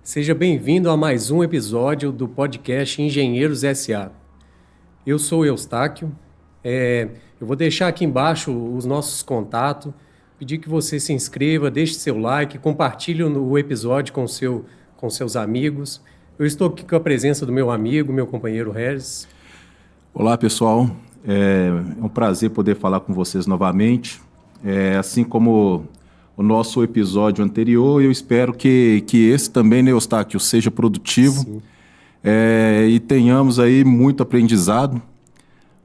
Seja bem-vindo a mais um episódio do podcast Engenheiros S.A. Eu sou o Eustáquio. Eu vou deixar aqui embaixo os nossos contatos, pedir que você se inscreva, deixe seu like, compartilhe o episódio com seus amigos. Eu estou aqui com a presença do meu amigo, meu companheiro Regis. Olá, pessoal. É um prazer poder falar com vocês novamente. Assim como o nosso episódio anterior, eu espero que esse também, né, Eustáquio, seja produtivo e tenhamos aí muito aprendizado.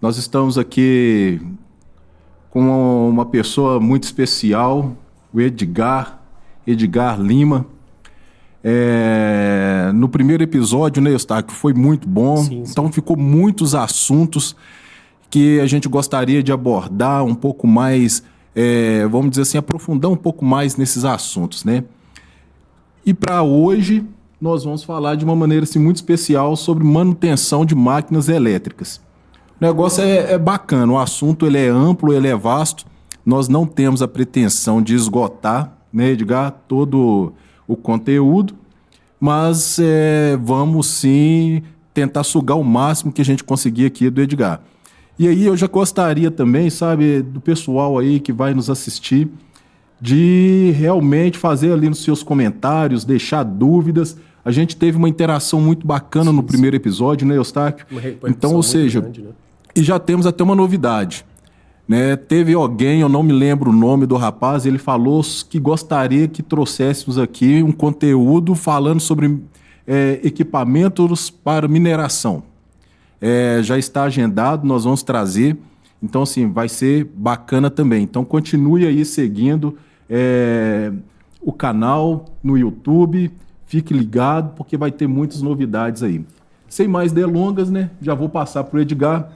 Nós estamos aqui com uma pessoa muito especial, o Edgar Lima. No primeiro episódio, né, Eustáquio, foi muito bom. Sim. Então ficou muitos assuntos que a gente gostaria de abordar um pouco mais, vamos dizer assim, aprofundar um pouco mais nesses assuntos, né? E para hoje nós vamos falar de uma maneira assim, muito especial sobre manutenção de máquinas elétricas. O negócio é bacana, o assunto ele é amplo, ele é vasto. Nós não temos a pretensão de esgotar, né, Edgar, todo o conteúdo, mas vamos sim tentar sugar o máximo que a gente conseguir aqui do Edgar. E aí eu já gostaria também, sabe, do pessoal aí que vai nos assistir, de realmente fazer ali nos seus comentários, deixar dúvidas. A gente teve uma interação muito bacana no primeiro episódio, né, Eustáquio? Então, ou seja, grande, né? E já temos até uma novidade, né? Teve alguém, eu não me lembro o nome do rapaz, ele falou que gostaria que trouxéssemos aqui um conteúdo falando sobre equipamentos para mineração. Já está agendado, nós vamos trazer. Então, assim, vai ser bacana também. Então, continue aí seguindo o canal no YouTube. Fique ligado, porque vai ter muitas novidades aí. Sem mais delongas, né? Já vou passar para o Edgar.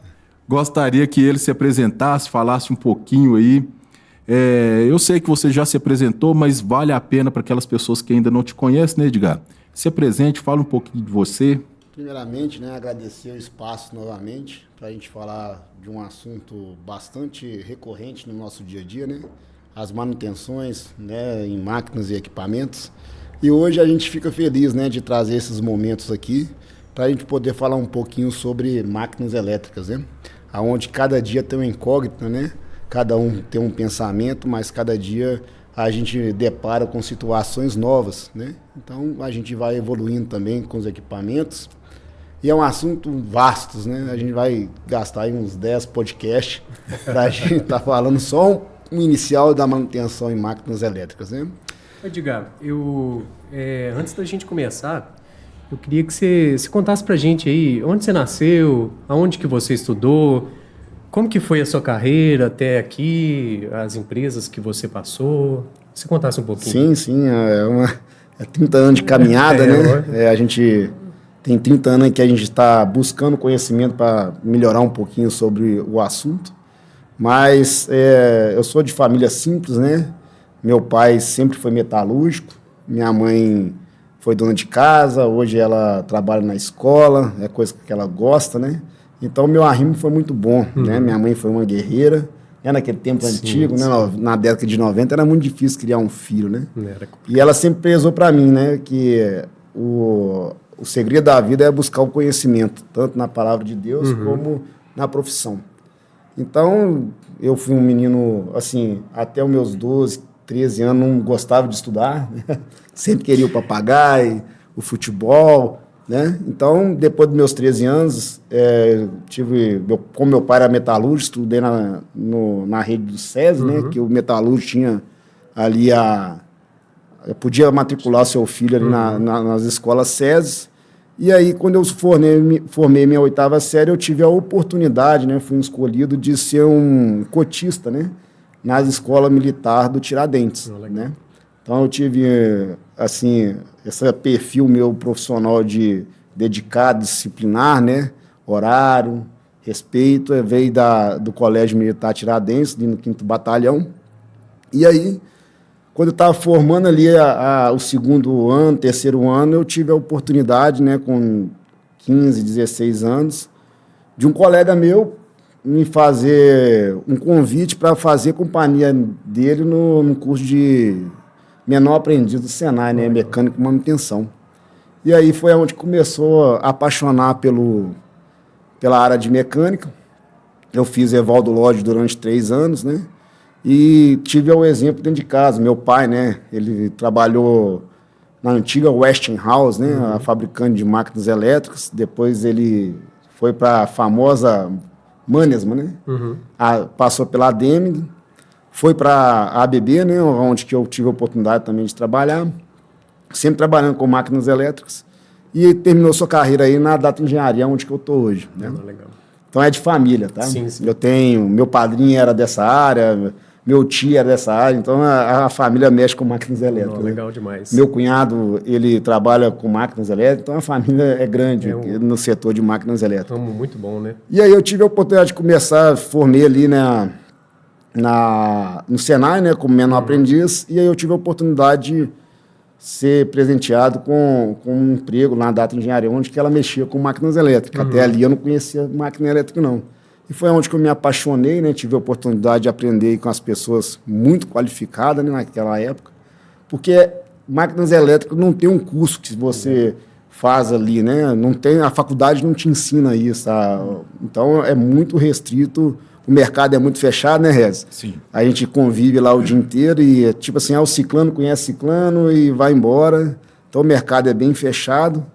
Gostaria que ele se apresentasse, falasse um pouquinho aí. Eu sei que você já se apresentou, mas vale a pena para aquelas pessoas que ainda não te conhecem, né, Edgar? Se apresente, fala um pouquinho de você. Primeiramente, né, agradecer o espaço novamente para a gente falar de um assunto bastante recorrente no nosso dia a dia, né? As manutenções, né, em máquinas e equipamentos. E hoje a gente fica feliz, né, de trazer esses momentos aqui para a gente poder falar um pouquinho sobre máquinas elétricas, né? Onde cada dia tem uma incógnita, né? Cada um tem um pensamento, mas cada dia a gente depara com situações novas, né? Então a gente vai evoluindo também com os equipamentos. E é um assunto vasto, né? A gente vai gastar aí uns 10 podcasts para a gente estar falando só um inicial da manutenção em máquinas elétricas, né? Edgar, antes da gente começar, eu queria que você contasse para a gente aí onde você nasceu, aonde que você estudou, como que foi a sua carreira até aqui, as empresas que você passou. Você contasse um pouquinho. Sim, é 30 anos de caminhada, né? A gente tem 30 anos que a gente está buscando conhecimento para melhorar um pouquinho sobre o assunto. Mas eu sou de família simples, né? Meu pai sempre foi metalúrgico, minha mãe foi dona de casa, hoje ela trabalha na escola, é coisa que ela gosta, né? Então, meu arrimo foi muito bom, né? Minha mãe foi uma guerreira, naquele tempo antigo, né? Na década de 90, era muito difícil criar um filho, né? E ela sempre prezou para mim, né? Que o segredo da vida é buscar o conhecimento, tanto na palavra de Deus como na profissão. Então, eu fui um menino, assim, até os meus 12, 13 anos, não gostava de estudar, né? Sempre queria o papagaio, o futebol, né? Então, depois dos meus 13 anos, como meu pai era metalúrgico, estudei na rede do SESI, né? Que o metalúrgico tinha ali podia matricular seu filho ali nas escolas SESI. E aí, quando eu formei minha 8ª série, eu tive a oportunidade, né? Fui escolhido de ser um cotista, né? Nas escolas militares do Tiradentes, né? Então, eu tive, assim, esse perfil meu profissional de dedicado, disciplinar, né? Horário, respeito, veio do Colégio Militar Tiradentes, no 5º Batalhão. E aí, quando eu estava formando ali o 2º ano, 3º ano, eu tive a oportunidade, né, com 15, 16 anos, de um colega meu me fazer um convite para fazer companhia dele no curso de menor aprendiz do Senai, né, mecânico e manutenção. E aí foi onde começou a apaixonar pela área de mecânica. Eu fiz Evaldo Lodge durante 3 anos, né? E tive o exemplo dentro de casa. Meu pai, né? Ele trabalhou na antiga Westinghouse, né? A fabricante de máquinas elétricas. Depois ele foi para a famosa Mannesmann, né? Passou pela Deming, foi para a ABB, né? Onde que eu tive a oportunidade também de trabalhar. Sempre trabalhando com máquinas elétricas. E terminou sua carreira aí na Data Engenharia, onde que eu estou hoje, né? Legal. Então é de família, tá? Sim, sim. Meu padrinho era dessa área, meu tio era dessa área, então a família mexe com máquinas elétricas. Legal demais. Meu cunhado, ele trabalha com máquinas elétricas, então a família é grande no setor de máquinas elétricas. Muito bom, né? E aí eu tive a oportunidade de começar, formei ali no Senai, né, como menor aprendiz, e aí eu tive a oportunidade de ser presenteado com um emprego lá na Data Engenharia, onde que ela mexia com máquinas elétricas. Até ali eu não conhecia máquina elétrica, não. E foi onde que eu me apaixonei, né? Tive a oportunidade de aprender com as pessoas muito qualificadas, né, naquela época. Porque máquinas elétricas não tem um curso que você faz ali, né? Não tem, a faculdade não te ensina isso. Então é muito restrito. O mercado é muito fechado, né, Rez? Sim. A gente convive lá o dia inteiro e, tipo assim, o ciclano conhece ciclano e vai embora. Então o mercado é bem fechado,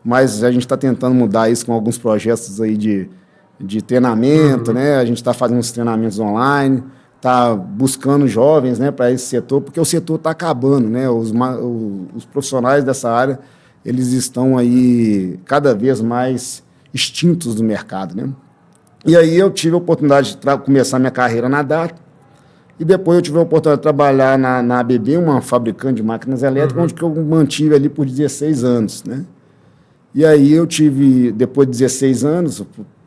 mas a gente está tentando mudar isso com alguns projetos aí de treinamento, né? A gente está fazendo uns treinamentos online, está buscando jovens, né, para esse setor, porque o setor está acabando, né? Os profissionais dessa área, eles estão aí cada vez mais extintos do mercado, né? E aí eu tive a oportunidade de começar minha carreira na Data, e depois eu tive a oportunidade de trabalhar na ABB, uma fabricante de máquinas elétricas, onde que eu mantive ali por 16 anos, né? E aí eu tive, depois de 16 anos,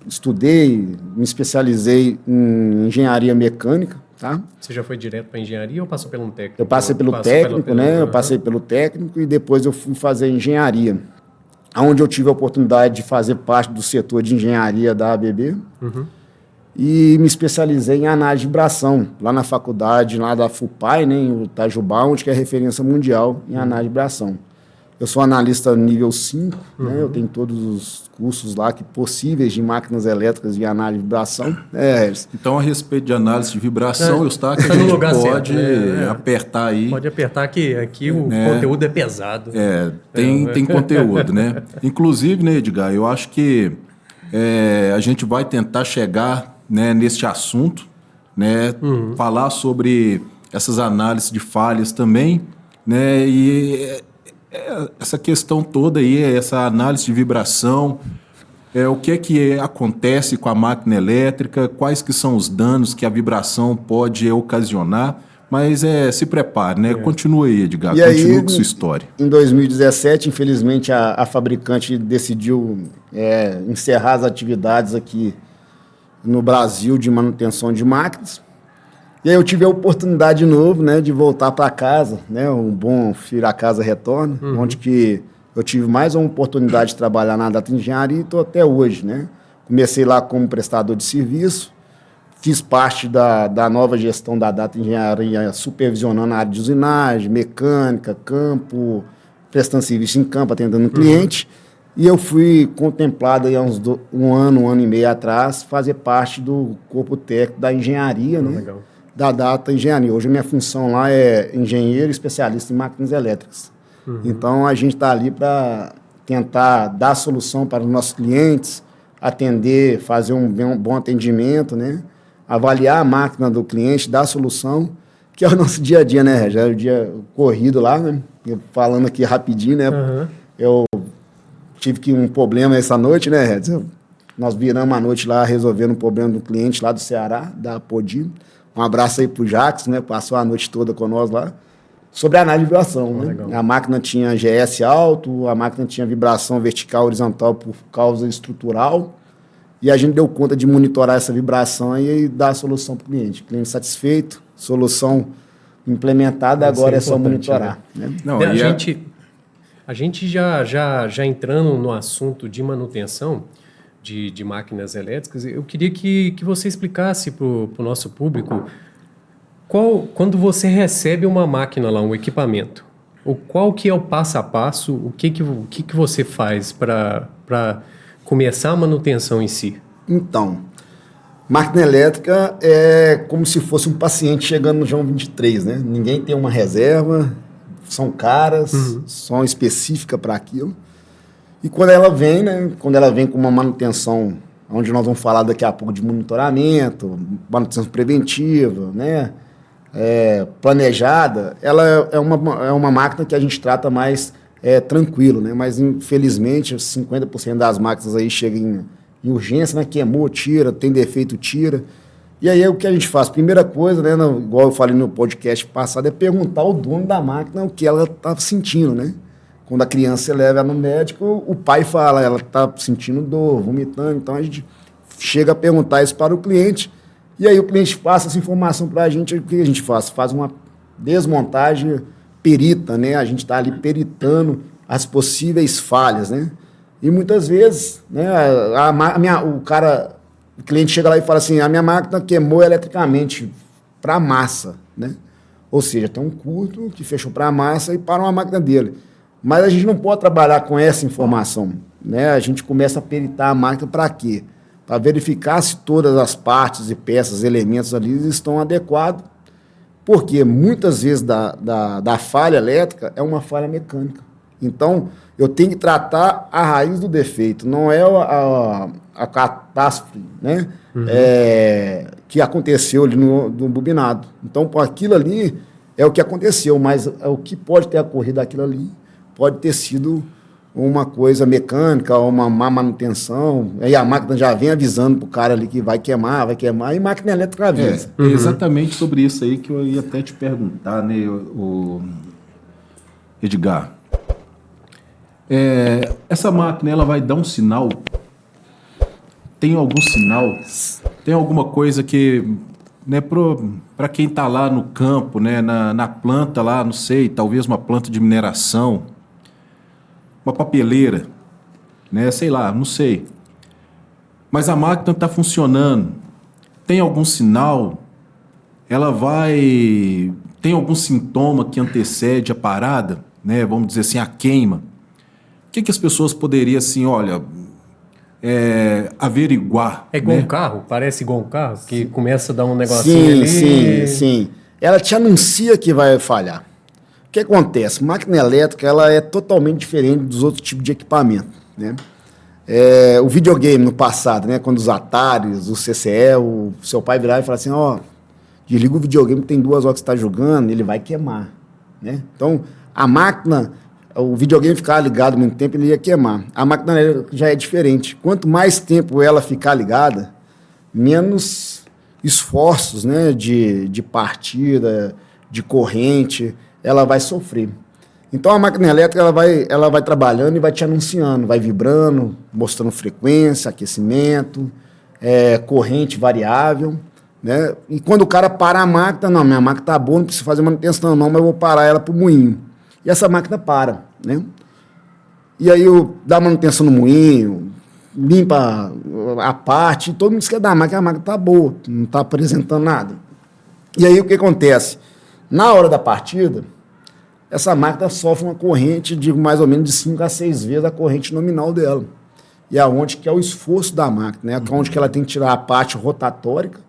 estudei, me especializei em engenharia mecânica, tá? Você já foi direto para engenharia ou passou pelo técnico? Eu passei pelo técnico, né? Eu passei pelo técnico e depois eu fui fazer engenharia, onde eu tive a oportunidade de fazer parte do setor de engenharia da ABB e me especializei em análise de vibração, lá na faculdade, lá da FUPAI, né, em Itajubá, onde que é referência mundial em análise de vibração. Eu sou analista nível 5, né, eu tenho todos os cursos lá possíveis de máquinas elétricas e análise de vibração. Então, a respeito de análise de vibração, eu estou aqui, a gente pode apertar aí. Pode apertar que aqui o conteúdo é pesado. Tem conteúdo, né? Inclusive, né, Edgar, eu acho que a gente vai tentar chegar, né, neste assunto, né, falar sobre essas análises de falhas também, né, e essa questão toda aí, essa análise de vibração, o que acontece com a máquina elétrica, quais que são os danos que a vibração pode ocasionar, mas se prepare, né? Continue aí, Edgar, continue com sua história. Em 2017, infelizmente, a fabricante decidiu encerrar as atividades aqui no Brasil de manutenção de máquinas. E aí eu tive a oportunidade de novo, né, de voltar para casa, né, um bom filho a casa retorna, onde que eu tive mais uma oportunidade de trabalhar na Data Engenharia e estou até hoje, né. Comecei lá como prestador de serviço, fiz parte da nova gestão da Data Engenharia, supervisionando a área de usinagem, mecânica, campo, prestando serviço em campo, atendendo o cliente. E eu fui contemplado aí há um ano e meio atrás, fazer parte do corpo técnico da engenharia, né? Legal. Da Data Engenharia. Hoje a minha função lá é engenheiro especialista em máquinas elétricas. Então a gente está ali para tentar dar solução para os nossos clientes, atender, fazer um bom atendimento, né? Avaliar a máquina do cliente, dar solução, que é o nosso dia a dia, né? Já é o dia corrido lá, né? Falando aqui rapidinho, né? Eu tive um problema essa noite, né, Red? Nós viramos a noite lá resolvendo um problema do cliente lá do Ceará, da Podim. Um abraço aí pro Jax, né? Passou a noite toda com nós lá. Sobre a análise de vibração, né? Legal. A máquina tinha GS alto, a máquina tinha vibração vertical horizontal por causa estrutural. E a gente deu conta de monitorar essa vibração e dar a solução para o cliente. Cliente satisfeito, solução implementada, agora é só monitorar. Né? Não, a gente já entrando no assunto de manutenção de máquinas elétricas, eu queria que você explicasse para o nosso público quando você recebe uma máquina lá, um equipamento, qual que é o passo a passo, o que você faz para começar a manutenção em si? Então, máquina elétrica é como se fosse um paciente chegando no João 23, né? Ninguém tem uma reserva, são caras, são específicas para aquilo. E quando ela vem, né? Quando ela vem com uma manutenção, onde nós vamos falar daqui a pouco de monitoramento, manutenção preventiva, né? Planejada, ela é uma máquina que a gente trata mais tranquilo, né? Mas infelizmente 50% das máquinas aí chegam em urgência, né? Queimou, tira, tem defeito, tira. E aí o que a gente faz? Primeira coisa, né? Igual eu falei no podcast passado, é perguntar ao dono da máquina o que ela está sentindo, né? Quando a criança leva ela no médico, o pai fala, ela está sentindo dor, vomitando, então a gente chega a perguntar isso para o cliente. E aí o cliente passa essa informação para a gente, o que a gente faz? Faz uma desmontagem perita, né? A gente está ali peritando as possíveis falhas, né? E muitas vezes, né, o cliente chega lá e fala assim, a minha máquina queimou eletricamente para a massa, né? Ou seja, tem um curto que fechou para a massa e parou a máquina dele. Mas a gente não pode trabalhar com essa informação, né? A gente começa a peritar a máquina para quê? Para verificar se todas as partes e peças, elementos ali estão adequados, porque muitas vezes da falha elétrica é uma falha mecânica. Então, eu tenho que tratar a raiz do defeito, não é a catástrofe, né? Que aconteceu ali no bobinado. Então, aquilo ali é o que aconteceu, mas o que pode ter ocorrido aquilo ali pode ter sido uma coisa mecânica, uma má manutenção, aí a máquina já vem avisando pro cara ali que vai queimar, e máquina elétrica avisa. É exatamente sobre isso aí que eu ia até te perguntar, né, o Edgar. Essa máquina, ela vai dar um sinal? Tem algum sinal? Tem alguma coisa que, né, para quem está lá no campo, né, na planta lá, não sei, talvez uma planta de mineração, uma papeleira, né? Sei lá, não sei. Mas a máquina está funcionando. Tem algum sinal? Tem algum sintoma que antecede a parada? Né? Vamos dizer assim, a queima. O que as pessoas poderiam, assim, olha, averiguar? É igual, né? Um carro? Parece igual um carro? Que começa a dar um negocinho ali... Sim. Ela te anuncia que vai falhar. O que acontece? Máquina elétrica, ela é totalmente diferente dos outros tipos de equipamento, né? O videogame no passado, né? Quando os Ataris, o CCE, o seu pai virava e falava assim, desliga o videogame, tem 2 horas que você está jogando, ele vai queimar, né? Então, a máquina, o videogame ficava ligado muito tempo, ele ia queimar. A máquina elétrica já é diferente. Quanto mais tempo ela ficar ligada, menos esforços, né? De partida, de corrente, ela vai sofrer. Então, a máquina elétrica ela vai trabalhando e vai te anunciando, vai vibrando, mostrando frequência, aquecimento, corrente variável, né? E quando o cara para a máquina, não, minha máquina está boa, não preciso fazer manutenção não, mas eu vou parar ela para o moinho. E essa máquina para, né? E aí dá manutenção no moinho, limpa a parte, todo mundo quer dar a máquina está boa, não está apresentando nada. E aí o que acontece? Na hora da partida, essa máquina sofre uma corrente de mais ou menos de 5 a 6 vezes a corrente nominal dela. E aonde que é o esforço da máquina, né? Onde que ela tem que tirar a parte rotatórica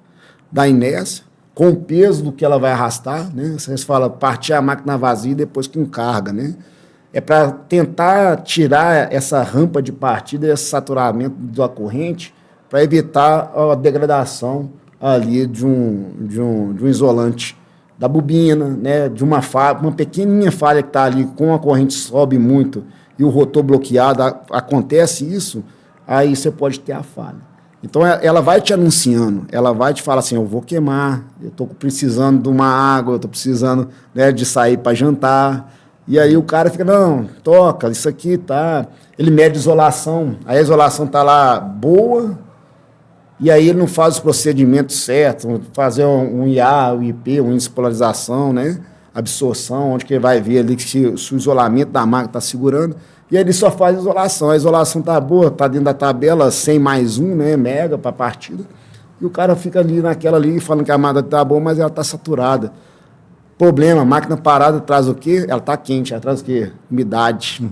da inércia, com o peso do que ela vai arrastar, né? Vocês falam partir a máquina vazia e depois com carga, né? É para tentar tirar essa rampa de partida, esse saturamento da corrente, para evitar a degradação ali de um isolante da bobina, né, de uma pequenininha falha que está ali, com a corrente sobe muito e o rotor bloqueado, acontece isso, aí você pode ter a falha. Então, ela vai te anunciando, ela vai te falar assim, eu vou queimar, eu estou precisando de uma água, eu estou precisando, né, de sair para jantar, e aí o cara fica, não, toca, isso aqui tá... Ele mede isolação, a isolação está lá boa, e aí ele não faz os procedimentos certos, fazer um IA, um IP, uma índice de polarização, né? Absorção, onde que ele vai ver ali se o isolamento da máquina está segurando, e aí ele só faz isolação. A isolação está boa, está dentro da tabela 100+1, né? Mega para a partida, e o cara fica ali naquela ali falando que a máquina está boa, mas ela está saturada. Problema, máquina parada traz o quê? Ela está quente, ela traz o quê? Umidade.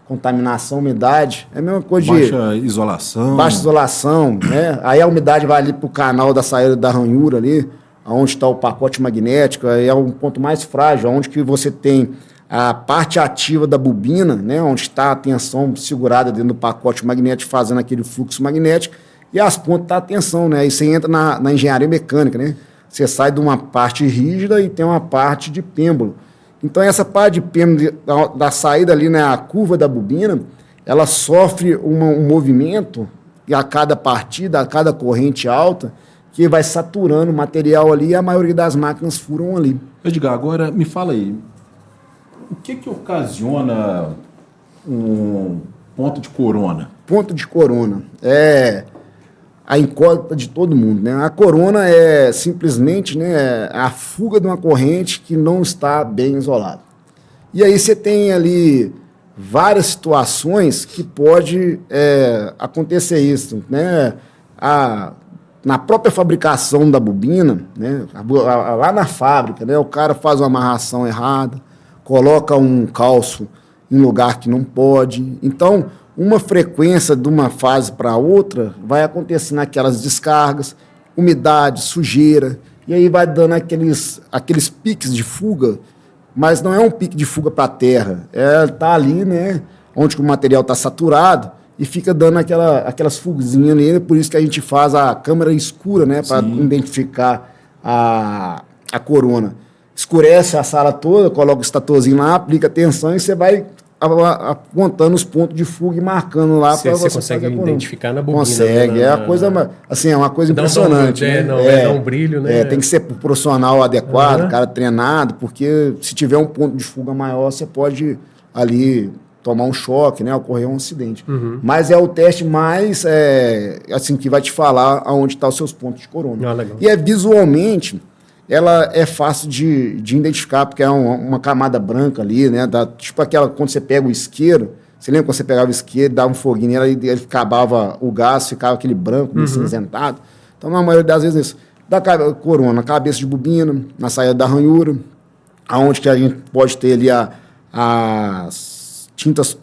Contaminação, umidade. É a mesma coisa de... Baixa isolação. Baixa isolação, né? Aí a umidade vai ali para o canal da saída da ranhura ali, onde está o pacote magnético, aí é um ponto mais frágil, onde que você tem a parte ativa da bobina, né? Onde está a tensão segurada dentro do pacote magnético, fazendo aquele fluxo magnético, e as pontas tá a tensão, né? Aí você entra na engenharia mecânica, né? Você sai de uma parte rígida e tem uma parte de pêndulo. Então, essa parte de pêndulo, da saída ali, né, a curva da bobina, ela sofre um movimento e a cada partida, a cada corrente alta, que vai saturando o material ali e a maioria das máquinas furam ali. Edgar, agora me fala aí, o que ocasiona um ponto de corona? Ponto de corona é a incógnita de todo mundo, né? A corona é simplesmente, né, a fuga de uma corrente que não está bem isolada. E aí você tem ali várias situações que pode acontecer isso, né? Na própria fabricação da bobina, né, lá na fábrica, né, o cara faz uma amarração errada, coloca um calço em lugar que não pode. Então, uma frequência de uma fase para outra vai acontecer naquelas descargas, umidade, sujeira, e aí vai dando aqueles piques de fuga, mas não é um pique de fuga para a terra, tá ali, né, onde o material está saturado, e fica dando aquelas fuguinhas ali, por isso que a gente faz a câmera escura, né, para identificar a corona. Escurece a sala toda, coloca o estatorzinho lá, aplica tensão e você vai apontando os pontos de fuga e marcando lá para você consegue identificar na bobina. Consegue, é uma coisa impressionante. Dá um brilho, né? Tem que ser profissional adequado, cara treinado, porque se tiver um ponto de fuga maior, você pode ali tomar um choque, né, ocorrer um acidente. Mas é o teste mais, assim, que vai te falar aonde estão os seus pontos de corona. Legal. E visualmente, ela é fácil de identificar, porque é uma camada branca ali, né, tipo aquela, quando você pega o isqueiro, você lembra quando você pegava o isqueiro, dava um foguinho nela e ele acabava o gás, ficava aquele branco, meio cinzentado. Então, na maioria das vezes, é isso. Da corona, na cabeça de bobina, na saída da ranhura, aonde que a gente pode ter ali as tintas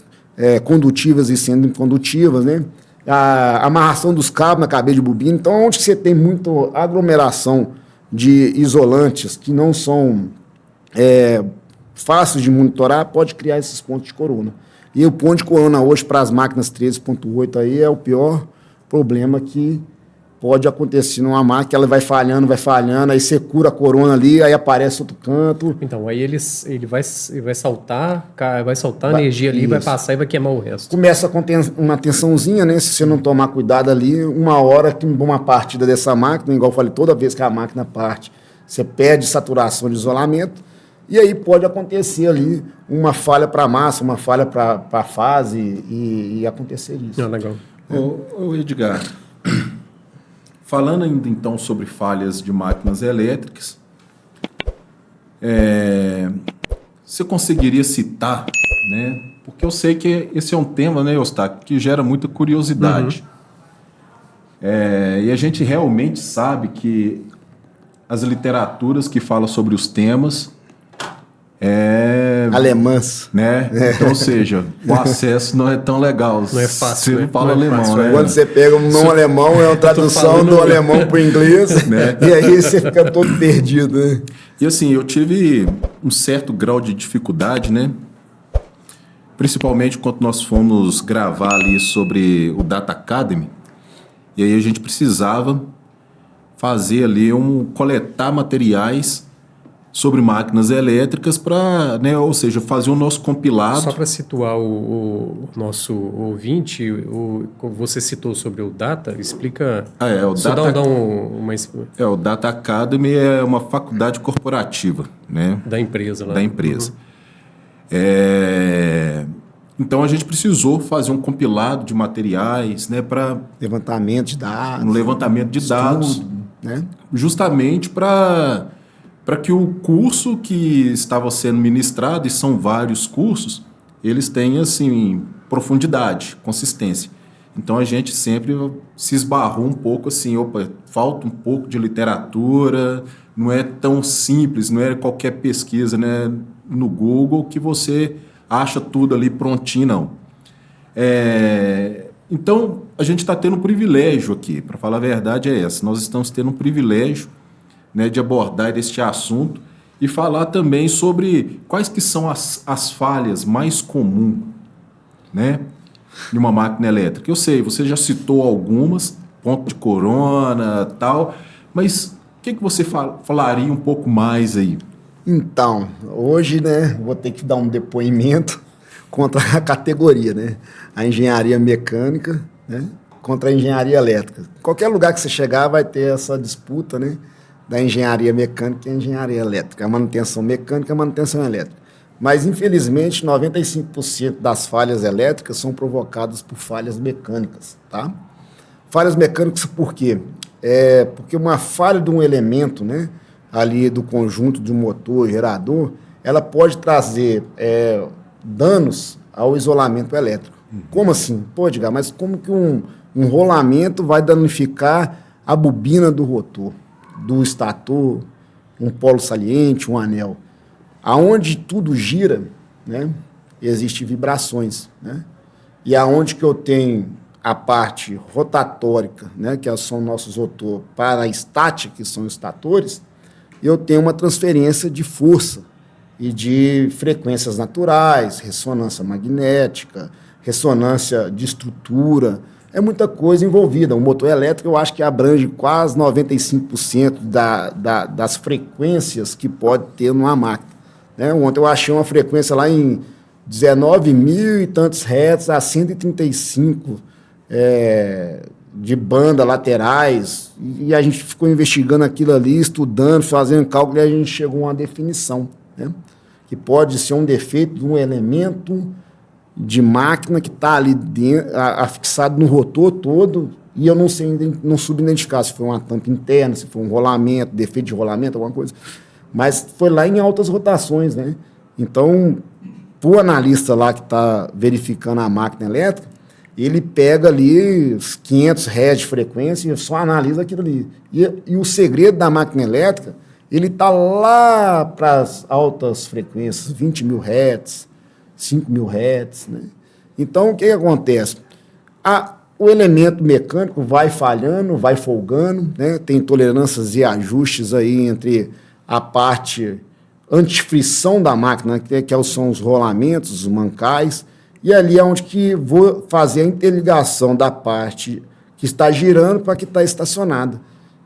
condutivas e sendo incondutivas, né? A amarração dos cabos na cabeça de bobina. Então, onde você tem muita aglomeração de isolantes que não são fáceis de monitorar, pode criar esses pontos de corona. E o ponto de corona hoje para as máquinas 13.8 aí é o pior problema que pode acontecer numa máquina, ela vai falhando, aí você cura a corona ali, aí aparece outro canto. Então, aí ele vai saltar a energia ali, vai passar e vai queimar o resto. Começa com uma tensãozinha, né? Se você não tomar cuidado ali, uma hora que uma partida dessa máquina, igual eu falei, toda vez que a máquina parte, você perde saturação de isolamento, e aí pode acontecer ali uma falha para a massa, uma falha para a fase e acontecer isso. Legal. Ô Edgar, falando ainda então sobre falhas de máquinas elétricas, você conseguiria citar, né? Porque eu sei que esse é um tema, né, Eustáquio, que gera muita curiosidade. E a gente realmente sabe que as literaturas que falam sobre os temas alemãs, né? Então, ou seja, o acesso não é tão legal. Não é fácil. Você não fala alemão, fácil, né? Quando você pega um não alemão, é uma tradução do alemão para o inglês, né? E aí você fica todo perdido, né? E assim, eu tive um certo grau de dificuldade, né? Principalmente quando nós fomos gravar ali sobre o Data Academy, e aí a gente precisava fazer ali coletar materiais sobre máquinas elétricas para, né, ou seja, fazer o nosso compilado. Só para situar o nosso ouvinte, você citou sobre o Data, explica... o Data... o Data Academy é uma faculdade corporativa, né? Da empresa lá. Da empresa. Então a gente precisou fazer um compilado de materiais, né, para levantamento de dados. Um levantamento de dados, né? Justamente para que o curso que estava sendo ministrado, e são vários cursos, eles tenham, assim, profundidade, consistência. Então a gente sempre se esbarrou um pouco assim, opa, falta um pouco de literatura, não é tão simples, não é qualquer pesquisa, né, no Google que você acha tudo ali prontinho, não. Então a gente está tendo um privilégio aqui, para falar a verdade é essa, nós estamos tendo um privilégio, né, de abordar este assunto e falar também sobre quais que são as falhas mais comuns, né, de uma máquina elétrica. Eu sei, você já citou algumas, ponto de corona, tal, mas o que você falaria um pouco mais aí? Então, hoje, né, vou ter que dar um depoimento contra a categoria, né? A engenharia mecânica, né, contra a engenharia elétrica. Qualquer lugar que você chegar vai ter essa disputa, né, da engenharia mecânica e a engenharia elétrica, a manutenção mecânica e a manutenção elétrica. Mas, infelizmente, 95% das falhas elétricas são provocadas por falhas mecânicas, tá? Falhas mecânicas por quê? Porque uma falha de um elemento, né, ali do conjunto de um motor, gerador, ela pode trazer danos ao isolamento elétrico. Como assim? Pô, Edgar, mas como que um rolamento vai danificar a bobina do rotor, do estator, um polo saliente, um anel? Aonde tudo gira, né, existem vibrações, né? E aonde que eu tenho a parte rotatórica, né, que são nossos rotores, para a estática, que são os estatores, eu tenho uma transferência de força e de frequências naturais, ressonância magnética, ressonância de estrutura, é muita coisa envolvida. O motor elétrico eu acho que abrange quase 95% das frequências que pode ter numa máquina. Né? Ontem eu achei uma frequência lá em 19 mil e tantos hertz a 135 de banda laterais, e a gente ficou investigando aquilo ali, estudando, fazendo cálculo, e a gente chegou a uma definição, né? Que pode ser um defeito de um elemento de máquina que está ali dentro, afixado no rotor todo, e eu não sei, não soube identificar se foi uma tampa interna, se foi um rolamento, defeito de rolamento, alguma coisa. Mas foi lá em altas rotações, né? Então, o analista lá que está verificando a máquina elétrica, ele pega ali os 500 Hz de frequência e só analisa aquilo ali. E o segredo da máquina elétrica, ele está lá para as altas frequências, 20 mil Hz, 5 mil Hz, né? Então, o que acontece? O elemento mecânico vai falhando, vai folgando, né? Tem tolerâncias e ajustes aí entre a parte antifrição da máquina, que são os rolamentos, os mancais, e ali é onde que vou fazer a interligação da parte que está girando para a que está estacionada.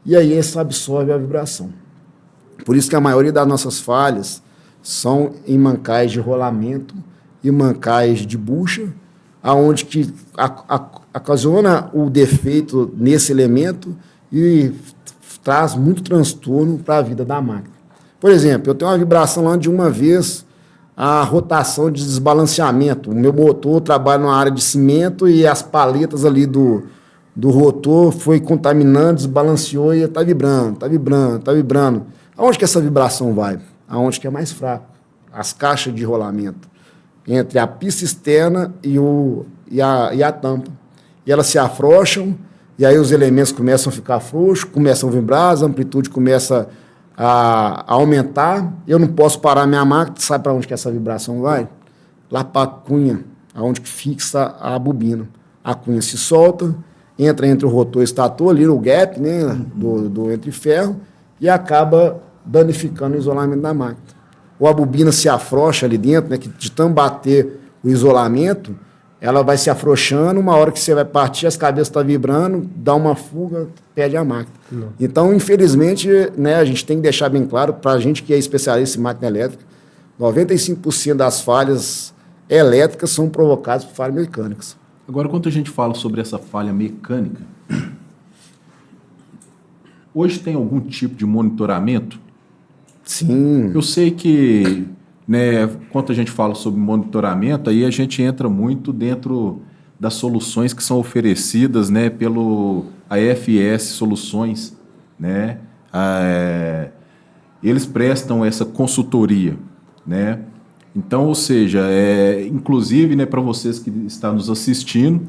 E aí isso absorve a vibração. Por isso que a maioria das nossas falhas são em mancais de rolamento e mancais de bucha, aonde que ocasiona o defeito nesse elemento e traz muito transtorno para a vida da máquina. Por exemplo, eu tenho uma vibração lá de uma vez a rotação de desbalanceamento. O meu motor trabalha numa área de cimento e as paletas ali do rotor foi contaminando, desbalanceou e está vibrando, está vibrando, está vibrando. Aonde que essa vibração vai? Aonde que é mais fraco? As caixas de rolamento. Entre a pista externa e a tampa. E elas se afrouxam, e aí os elementos começam a ficar frouxos, começam a vibrar, a amplitude começa a aumentar. Eu não posso parar minha máquina. Sabe para onde que essa vibração vai? Lá para a cunha, aonde que fixa a bobina. A cunha se solta, entra entre o rotor e o estator, ali no gap, né, do entre-ferro, e acaba danificando o isolamento da máquina. Ou a bobina se afrouxa ali dentro, né, que de tanto bater o isolamento, ela vai se afrouxando, uma hora que você vai partir, as cabeças estão vibrando, dá uma fuga, perde a máquina. Não. Então, infelizmente, né, a gente tem que deixar bem claro, para a gente que é especialista em máquina elétrica, 95% das falhas elétricas são provocadas por falhas mecânicas. Agora, quando a gente fala sobre essa falha mecânica, hoje tem algum tipo de monitoramento? Sim. Eu sei que, né, quando a gente fala sobre monitoramento, aí a gente entra muito dentro das soluções que são oferecidas, né, pelo AFS Soluções, né? Eles prestam essa consultoria, né? Então, ou seja, inclusive, né, para vocês que estão nos assistindo,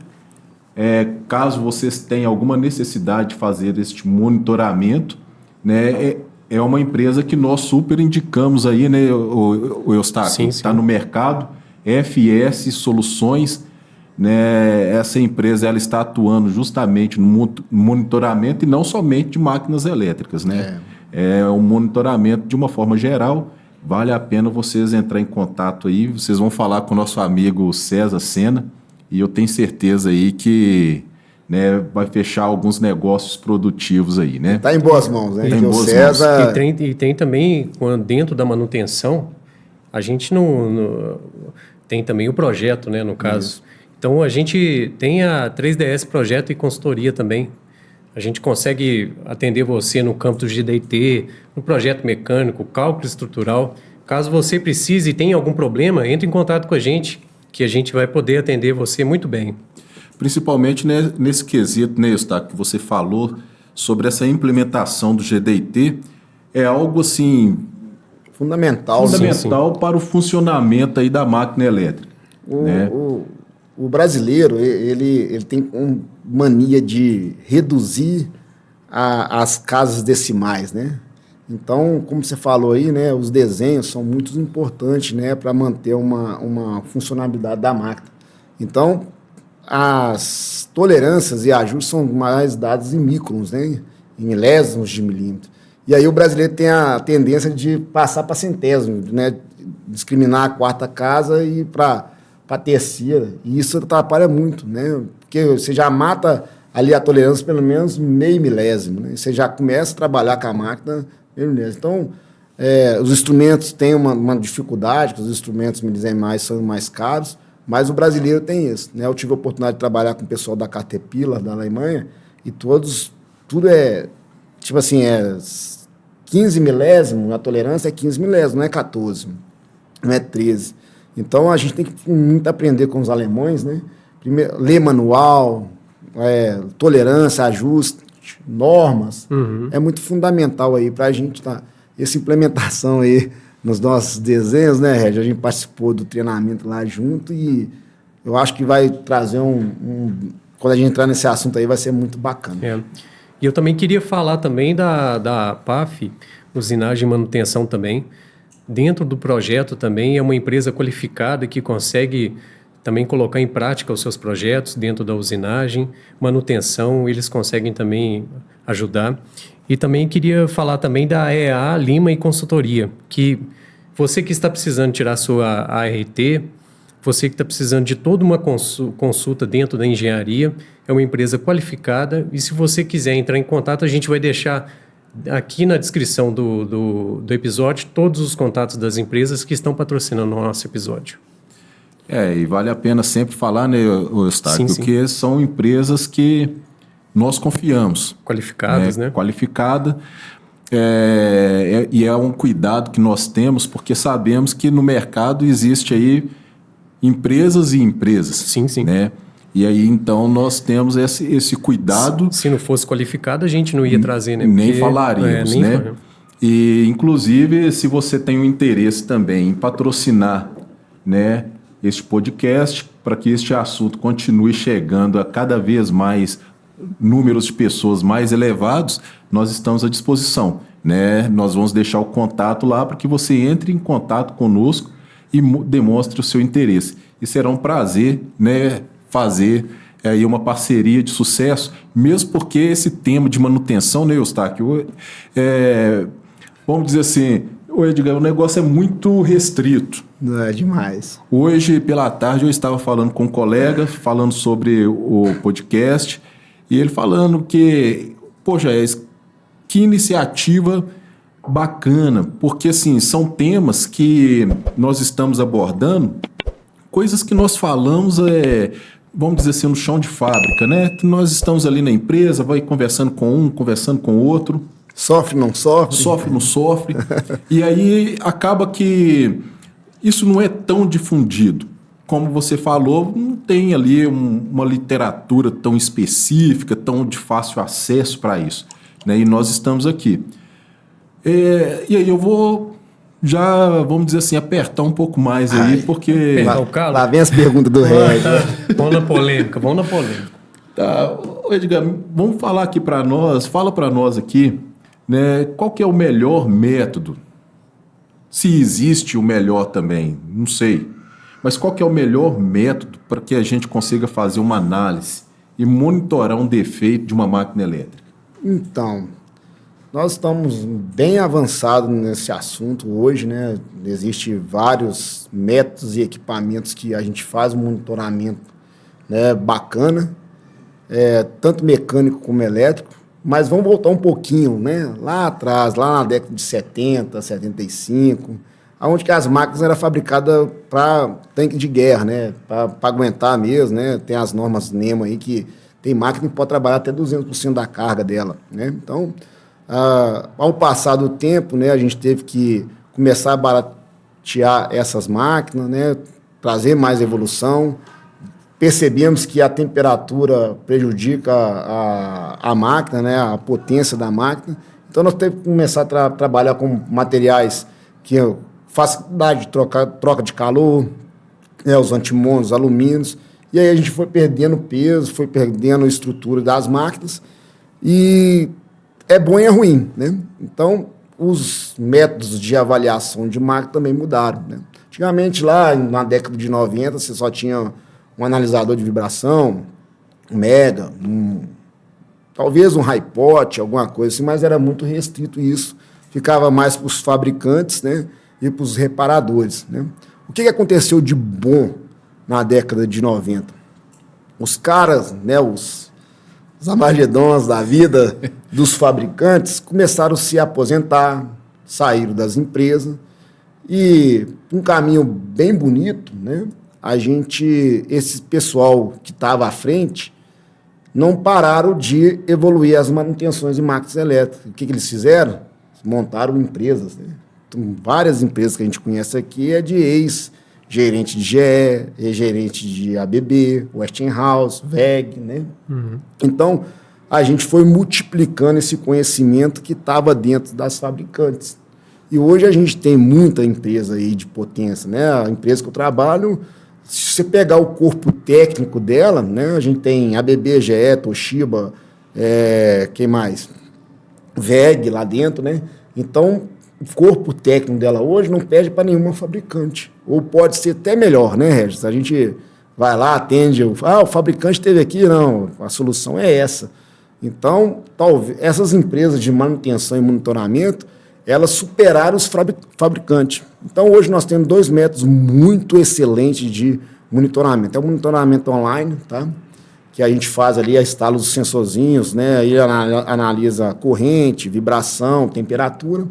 caso vocês tenham alguma necessidade de fazer este monitoramento, né, é uma empresa que nós super indicamos aí, né, o Eustáquio, está no mercado, FS Soluções, né, essa empresa ela está atuando justamente no monitoramento e não somente de máquinas elétricas, né? É um monitoramento de uma forma geral. Vale a pena vocês entrar em contato aí, vocês vão falar com o nosso amigo César Sena e eu tenho certeza aí que, né, vai fechar alguns negócios produtivos aí, né? Está em boas mãos, né? Tem boas César... mãos. E tem também, dentro da manutenção, a gente tem também o projeto, né, no caso. Então, a gente tem a 3DS Projeto e Consultoria também. A gente consegue atender você no campo do GDIT, no projeto mecânico, cálculo estrutural. Caso você precise e tenha algum problema, entre em contato com a gente, que a gente vai poder atender você muito bem. Principalmente, né, nesse quesito, né, Eustáquio, que você falou sobre essa implementação do GDIT, é algo assim... Fundamental para o funcionamento aí da máquina elétrica. O brasileiro, ele tem mania de reduzir as casas decimais, né? Então, como você falou aí, né, os desenhos são muito importantes, né, para manter uma funcionalidade da máquina. Então, as tolerâncias e ajustes são mais dados em microns, né, em milésimos de milímetro. E aí o brasileiro tem a tendência de passar para centésimo, né, discriminar a quarta casa e para a terceira. E isso atrapalha muito, né, porque você já mata ali a tolerância pelo menos meio milésimo, né, você já começa a trabalhar com a máquina meio milésimo. Então, os instrumentos têm uma dificuldade, que os instrumentos milésimos são mais caros, mas o brasileiro tem isso, né? Eu tive a oportunidade de trabalhar com o pessoal da Caterpillar, da Alemanha, e tudo é, tipo assim, 15 milésimo, a tolerância é 15 milésimo, não é 14, não é 13. Então, a gente tem que muito aprender com os alemães, né? Primeiro, ler manual, tolerância, ajuste, normas, é muito fundamental aí para a gente essa implementação aí nos nossos desenhos, né, Regi? A gente participou do treinamento lá junto e eu acho que vai trazer quando a gente entrar nesse assunto aí, vai ser muito bacana. E eu também queria falar também da PAF, Usinagem e Manutenção também. Dentro do projeto também é uma empresa qualificada que consegue também colocar em prática os seus projetos dentro da usinagem, manutenção, eles conseguem também ajudar. E também queria falar também da EA Lima e Consultoria, que você que está precisando tirar sua ART, você que está precisando de toda uma consulta dentro da engenharia, é uma empresa qualificada e se você quiser entrar em contato, a gente vai deixar aqui na descrição do episódio todos os contatos das empresas que estão patrocinando o nosso episódio. E vale a pena sempre falar, né, Eustáquio, que são empresas que nós confiamos. Qualificadas, né? Qualificada. E é um cuidado que nós temos, porque sabemos que no mercado existe aí empresas e empresas. Sim. Né? E aí, então, nós temos esse cuidado. Se não fosse qualificado, a gente não ia trazer, né? Nem falaríamos, né? E, inclusive, se você tem um interesse também em patrocinar, né, este podcast, para que este assunto continue chegando a cada vez mais números de pessoas mais elevados, nós estamos à disposição, né? Nós vamos deixar o contato lá para que você entre em contato conosco e demonstre o seu interesse. E será um prazer, né, fazer aí uma parceria de sucesso, mesmo porque esse tema de manutenção, né, Eustáquio, vamos dizer assim, Edgar, o negócio é muito restrito. Não é demais. Hoje, pela tarde, eu estava falando com um colega, falando sobre o podcast, e ele falando que, poxa, que iniciativa bacana, porque, assim, são temas que nós estamos abordando, coisas que nós falamos, vamos dizer assim, no chão de fábrica, né? Que nós estamos ali na empresa, vai conversando com um, conversando com o outro. Sofre, não sofre? Sofre, não sofre. E aí acaba que isso não é tão difundido. Como você falou, não tem ali uma literatura tão específica, tão de fácil acesso para isso. Né? E nós estamos aqui. E aí eu vou já, vamos dizer assim, apertar um pouco mais aí, porque... Lá vem as perguntas do Regi. Vamos na polêmica. Tá, Edgar, vamos falar aqui para nós, fala para nós aqui, né, qual que é o melhor método? Se existe o melhor também, não sei. Mas qual que é o melhor método para que a gente consiga fazer uma análise e monitorar um defeito de uma máquina elétrica? Então, nós estamos bem avançados nesse assunto hoje, né? Existem vários métodos e equipamentos que a gente faz um monitoramento, né, bacana, tanto mecânico como elétrico. Mas vamos voltar um pouquinho, né? Lá atrás, lá na década de 70, 75, onde que as máquinas eram fabricadas para tanque de guerra, né? Para aguentar mesmo, né? Tem as normas NEMA aí que tem máquina que pode trabalhar até 200% da carga dela, né? Então, ao passar do tempo, né, a gente teve que começar a baratear essas máquinas, né? Trazer mais evolução. Percebemos que a temperatura prejudica a máquina, né, a potência da máquina. Então, nós temos que começar a trabalhar com materiais que facilidade de troca de calor, né, os antimônios, alumínios. E aí a gente foi perdendo peso, foi perdendo a estrutura das máquinas. E é bom e é ruim, né? Então, os métodos de avaliação de máquina também mudaram, né? Antigamente, lá na década de 90, você só tinha um analisador de vibração, um mega, talvez um HiPot, alguma coisa assim, mas era muito restrito isso. Ficava mais para os fabricantes, né, e para os reparadores, né? O que aconteceu de bom na década de 90? Os caras, né, os amagedons da vida dos fabricantes começaram a se aposentar, saíram das empresas e um caminho bem bonito, né? Esse pessoal que estava à frente, não pararam de evoluir as manutenções de máquinas elétricas. O que eles fizeram? Montaram empresas, né? Então, várias empresas que a gente conhece aqui é de ex-gerente de GE, ex-gerente de ABB, Westinghouse, WEG, né? Uhum. Então, a gente foi multiplicando esse conhecimento que estava dentro das fabricantes. E hoje a gente tem muita empresa aí de potência, né? A empresa que eu trabalho, se você pegar o corpo técnico dela, né? A gente tem ABB, GE, Toshiba, quem mais? WEG lá dentro, né? Então, o corpo técnico dela hoje não perde para nenhuma fabricante. Ou pode ser até melhor, né, Regis? A gente vai lá, atende, o fabricante esteve aqui, não, a solução é essa. Então, talvez essas empresas de manutenção e monitoramento, elas superaram os fabricantes. Então, hoje nós temos 2 métodos muito excelentes de monitoramento. É o monitoramento online, tá? Que a gente faz ali, instala os sensorzinhos, né? Aí analisa corrente, vibração, temperatura.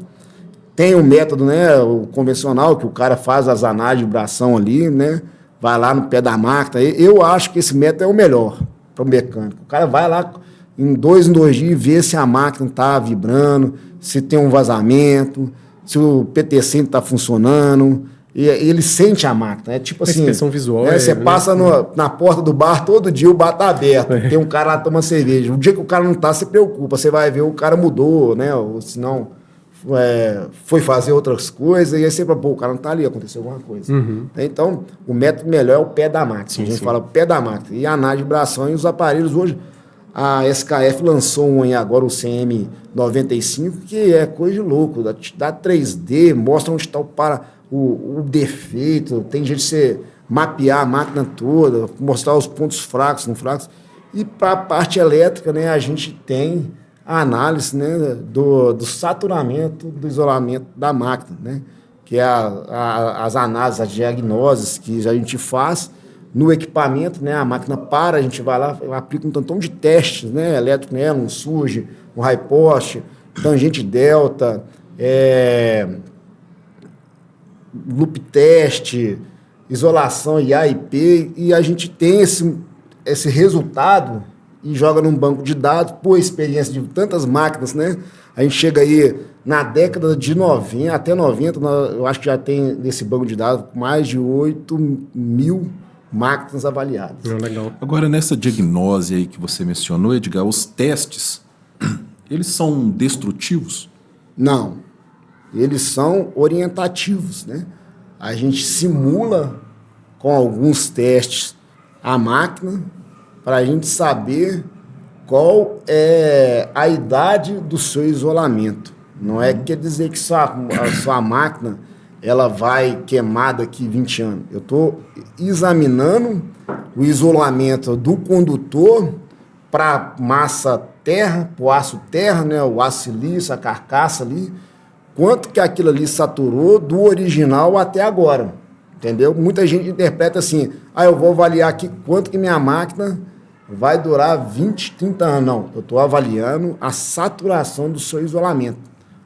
Tem o método, né, o convencional, que o cara faz as análises de vibração ali, né? Vai lá no pé da máquina. Eu acho que esse método é o melhor para o mecânico. O cara vai lá em 2 dias e vê se a máquina está vibrando, se tem um vazamento, se o PTC está funcionando, e ele sente a máquina. É tipo assim, inspeção visual. Você passa na porta do bar, todo dia o bar está aberto, tem um cara lá tomando cerveja. O dia que o cara não está, você preocupa, você vai ver o cara mudou, né? Ou se não, foi fazer outras coisas, e aí você fala, o cara não está ali, aconteceu alguma coisa. Uhum. Então, o método melhor é o pé da máquina. Sim, a gente fala o pé da máquina. E a análise de vibração e os aparelhos hoje. A SKF lançou agora o CM95, que é coisa de louco, dá 3D, mostra onde está o defeito, tem jeito de você mapear a máquina toda, mostrar os pontos fracos, não fracos. E para a parte elétrica, né, a gente tem a análise, né, do saturamento, do isolamento da máquina, né, que é as análises, as diagnoses que a gente faz no equipamento, né? A máquina para, a gente vai lá, aplica um tantão de testes, né? Elétrico nela, um surge, um HiPost, tangente delta, loop test, isolação IA/IP, e a gente tem esse resultado e joga num banco de dados, por experiência de tantas máquinas, né? A gente chega aí na década de 90, até 90, eu acho que já tem nesse banco de dados mais de 8.000 máquinas avaliadas. Legal. Agora, nessa diagnose aí que você mencionou, Edgar, os testes, eles são destrutivos? Não. Eles são orientativos, né? A gente simula com alguns testes a máquina, para a gente saber qual é a idade do seu isolamento. Não é quer dizer que a sua máquina ela vai queimar daqui 20 anos. Eu estou examinando o isolamento do condutor para massa terra, para o aço terra, né, o aço silício, a carcaça ali, quanto que aquilo ali saturou do original até agora, entendeu? Muita gente interpreta assim, eu vou avaliar aqui quanto que minha máquina vai durar 20, 30 anos. Não, eu estou avaliando a saturação do seu isolamento,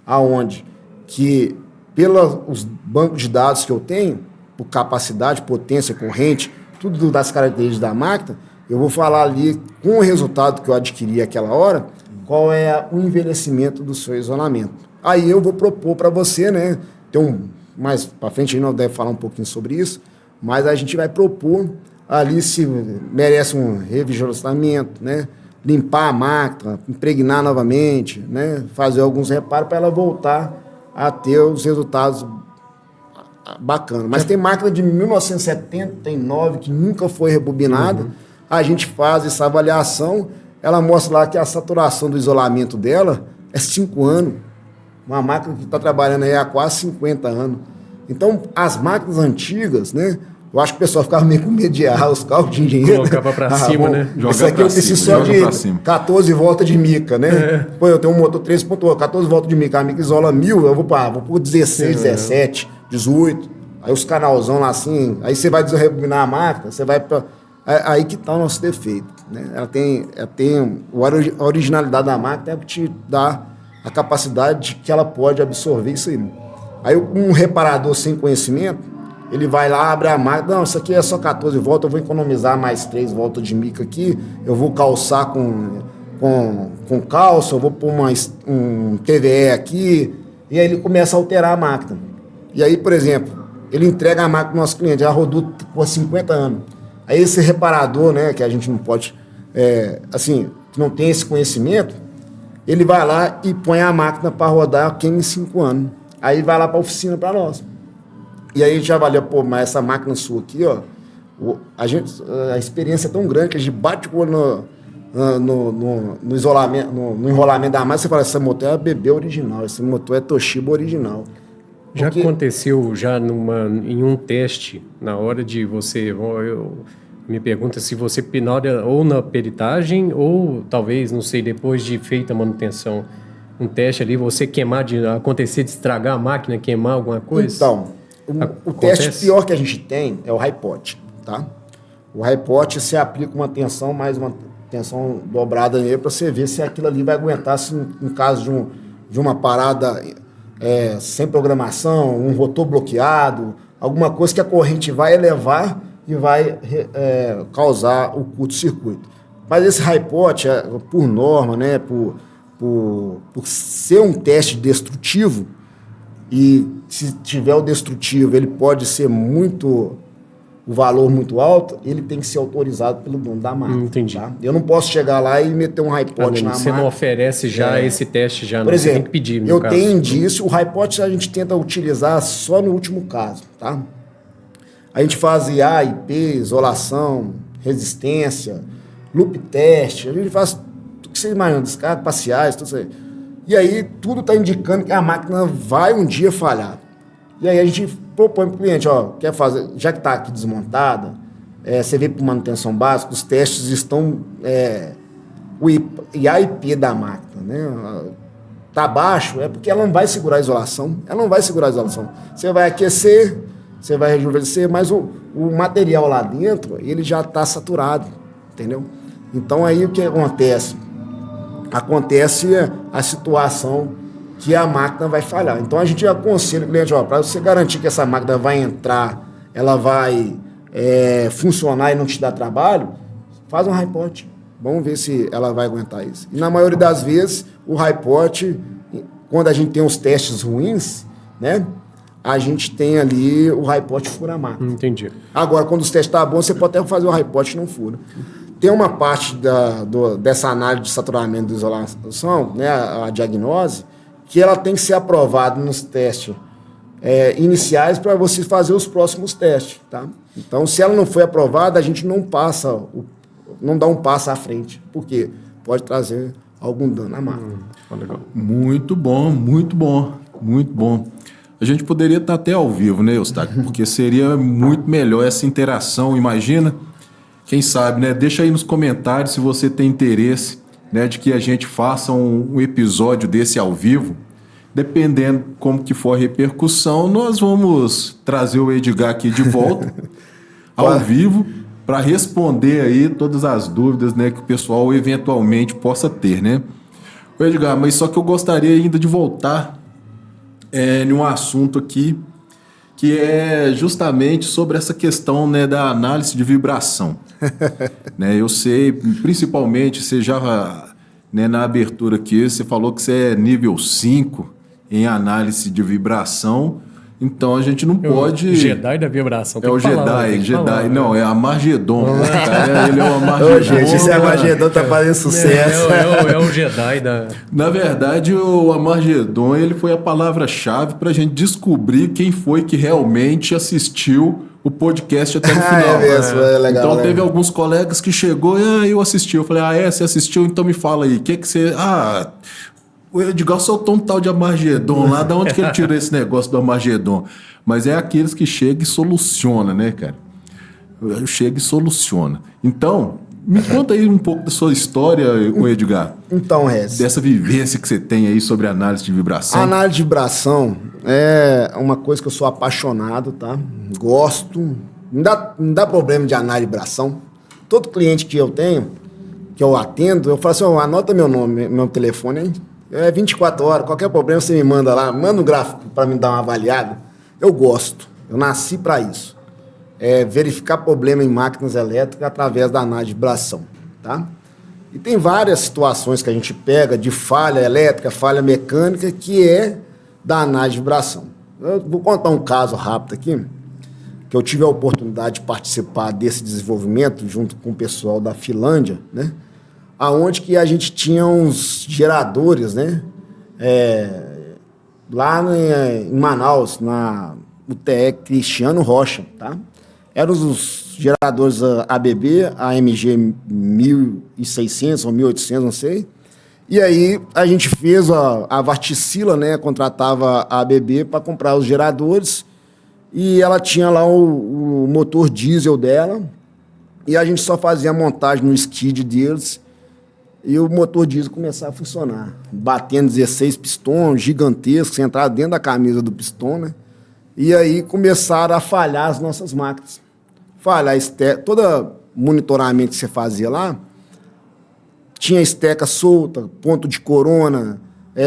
aonde que, pelos bancos de dados que eu tenho, por capacidade, potência, corrente, tudo das características da máquina, eu vou falar ali, com o resultado que eu adquiri aquela hora, qual é o envelhecimento do seu isolamento. Aí eu vou propor para você, né? Mais para frente a gente não deve falar um pouquinho sobre isso, mas a gente vai propor ali se merece um revigoramento, né? Limpar a máquina, impregnar novamente, né? Fazer alguns reparos para ela voltar a ter os resultados bacanas. Mas tem máquina de 1979 que nunca foi rebobinada. A gente faz essa avaliação, ela mostra lá que a saturação do isolamento dela é 5 anos. Uma máquina que está trabalhando aí há quase 50 anos. Então, as máquinas antigas, né? Eu acho que o pessoal ficava meio com medo de errar os cálculos de engenheiro. Colocava para cima, né? Isso aqui eu preciso só de 14 voltas de mica, né? Pô, eu tenho um motor 3.8, 14 voltas de mica. A mica isola 1000, eu vou por 16, 17, 18. Aí os canalzão lá assim, aí você vai desrebobinar a máquina, você vai para... Aí que está o nosso defeito, né? Ela tem a originalidade da máquina é o que te dá a capacidade que ela pode absorver isso aí. Aí um reparador sem conhecimento, ele vai lá, abre a máquina, não, isso aqui é só 14 voltas, eu vou economizar mais 3 voltas de mica aqui, eu vou calçar com calço, eu vou pôr um TVE aqui, e aí ele começa a alterar a máquina. E aí, por exemplo, ele entrega a máquina para o nosso cliente, já rodou por 50 anos. Aí esse reparador, né, que a gente não pode, que não tem esse conhecimento, ele vai lá e põe a máquina para rodar em 5 anos. Aí vai lá para a oficina para nós. E aí a gente avalia, mas essa máquina sua aqui, ó, a experiência é tão grande que a gente bate o olho no isolamento, no enrolamento da máquina, você fala, esse motor é BB original, esse motor é Toshiba original. Já aconteceu em um teste, na hora de você... Me pergunta se você penora ou na peritagem ou talvez, não sei, depois de feita a manutenção, um teste ali, você acontecer de estragar a máquina, queimar alguma coisa? Então, o teste pior que a gente tem é o high pot, tá? O high pot, você aplica uma tensão, mais uma tensão dobrada nele para você ver se aquilo ali vai aguentar, se no caso de uma parada sem programação, um rotor bloqueado, alguma coisa que a corrente vai elevar e vai causar o curto-circuito. Mas esse high pot, por norma, né, por ser um teste destrutivo, e se tiver o destrutivo, ele pode ser o valor muito alto, ele tem que ser autorizado pelo dono da máquina. Entendi. Tá? Eu não posso chegar lá e meter um high pot na máquina. Você não oferece já esse teste, já por exemplo, tem que pedir. Eu tenho indício, o high pot a gente tenta utilizar só no último caso, tá? A gente faz IA, IP, isolação, resistência, loop test, a gente faz tudo que você imagina, descargas parciais, tudo isso aí. E aí tudo está indicando que a máquina vai um dia falhar. E aí a gente propõe para o cliente, quer fazer, já que está aqui desmontada, você vê para manutenção básica, os testes estão, o IA e IP da máquina, né? Está baixo, é porque ela não vai segurar a isolação, Você vai aquecer, você vai rejuvenescer, mas o material lá dentro, ele já está saturado, entendeu? Então aí o que acontece? Acontece a situação que a máquina vai falhar. Então a gente aconselha o cliente, para você garantir que essa máquina vai entrar, ela vai funcionar e não te dar trabalho, faz um high pot. Vamos ver se ela vai aguentar isso. E na maioria das vezes, o high pot, quando a gente tem os testes ruins, né? A gente tem ali o high pot fura a máquina. Entendi. Agora, quando os testes estão bons, você pode até fazer o high pot e não fura. Tem uma parte dessa análise de saturamento de isolação, né, a diagnose, que ela tem que ser aprovada nos testes iniciais para você fazer os próximos testes, tá? Então, se ela não foi aprovada, a gente não passa não dá um passo à frente, porque pode trazer algum dano à máquina. Muito bom, muito bom, muito bom. A gente poderia estar até ao vivo, né, Eustáquio? Porque seria muito melhor essa interação, imagina. Quem sabe, né? Deixa aí nos comentários se você tem interesse, né, de que a gente faça um episódio desse ao vivo. Dependendo como que for a repercussão, nós vamos trazer o Edgar aqui de volta ao vivo para responder aí todas as dúvidas, né, que o pessoal eventualmente possa ter, né? Ô Edgar, mas só que eu gostaria ainda de voltar em um assunto aqui que é justamente sobre essa questão, né, da análise de vibração. Né, eu sei, principalmente, você já, né, na abertura aqui, você falou que você é nível 5 em análise de vibração, então a gente não pode... O Jedi da vibração. É o Jedi. Não, é Amargedon. Cara, ele é o Amargedon. Ô, gente, esse Amargedon tá fazendo sucesso. É o Jedi da... Na verdade, o Amargedon, ele foi a palavra-chave pra gente descobrir quem foi que realmente assistiu o podcast até no final. É legal, então né? teve alguns colegas que chegou e eu assisti. Eu falei, você assistiu? Então me fala aí. O que você... O Edgar soltou um tal de Amargedon lá. Da onde que ele tirou esse negócio do Amargedon? Mas é aqueles que chegam e solucionam, né, cara? Chega e soluciona. Então, me conta aí um pouco da sua história, o Edgar. Então, Rez, dessa vivência que você tem aí sobre análise de vibração. A análise de vibração é uma coisa que eu sou apaixonado, tá? Gosto. Não dá problema de análise de vibração. Todo cliente que eu tenho, que eu atendo, eu falo assim, anota meu nome, meu telefone aí. É 24 horas, qualquer problema você me manda lá, manda um gráfico para me dar uma avaliada. Eu gosto, eu nasci para isso. É verificar problema em máquinas elétricas através da análise de vibração, tá? E tem várias situações que a gente pega de falha elétrica, falha mecânica, que é da análise de vibração. Eu vou contar um caso rápido aqui, que eu tive a oportunidade de participar desse desenvolvimento junto com o pessoal da Finlândia, né? Aonde que a gente tinha uns geradores, né? Lá em Manaus, na UTE Cristiano Rocha, tá? Eram os geradores ABB, AMG 1600 ou 1800, não sei. E aí a gente fez a Varticila, né? Contratava a ABB para comprar os geradores e ela tinha lá o motor diesel dela e a gente só fazia a montagem no skid deles e o motor diesel começava a funcionar, batendo 16 pistões gigantescos, você entrava dentro da camisa do pistão, né? E aí começaram a falhar as nossas máquinas. Falhar todo monitoramento que você fazia lá, tinha esteca solta, ponto de corona,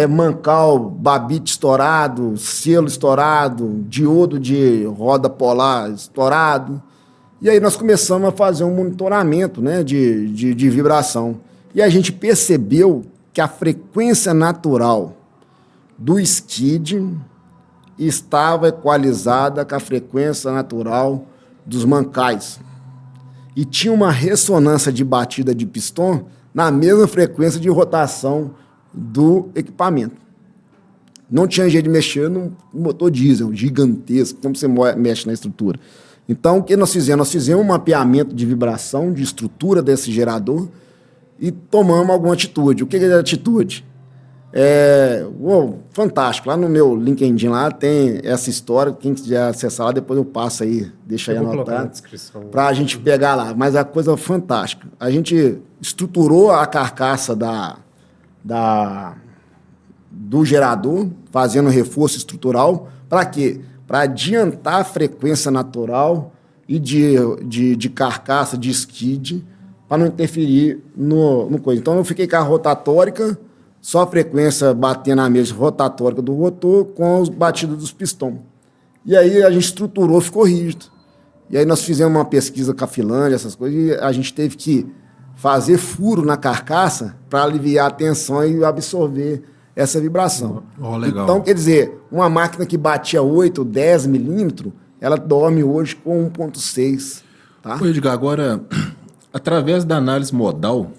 mancal, babite estourado, selo estourado, diodo de roda polar estourado. E aí nós começamos a fazer um monitoramento, né, de vibração. E a gente percebeu que a frequência natural do skid estava equalizada com a frequência natural dos mancais. E tinha uma ressonância de batida de pistão na mesma frequência de rotação do equipamento. Não tinha jeito de mexer no motor diesel gigantesco, como você mexe na estrutura. Então, o que nós fizemos? Nós fizemos um mapeamento de vibração, de estrutura desse gerador e tomamos alguma atitude. O que é a atitude? Fantástico. Lá no meu LinkedIn lá tem essa história. Quem quiser acessar lá, depois eu passo aí, deixa aí anotado, para a gente pegar lá. Mas a coisa é fantástica. A gente estruturou a carcaça do gerador, fazendo reforço estrutural. Para quê? Para adiantar a frequência natural e de carcaça, de skid, para não interferir no coisa. Então, eu fiquei com a rotatórica, só a frequência batendo na mesa rotatórica do rotor com os batidos dos pistões. E aí a gente estruturou, ficou rígido. E aí nós fizemos uma pesquisa com a Finlândia, essas coisas, e a gente teve que fazer furo na carcaça para aliviar a tensão e absorver essa vibração. Legal. Então, quer dizer, uma máquina que batia 8, 10 milímetros, ela dorme hoje com 1,6. Tá? Ô, Edgar, agora, através da análise modal,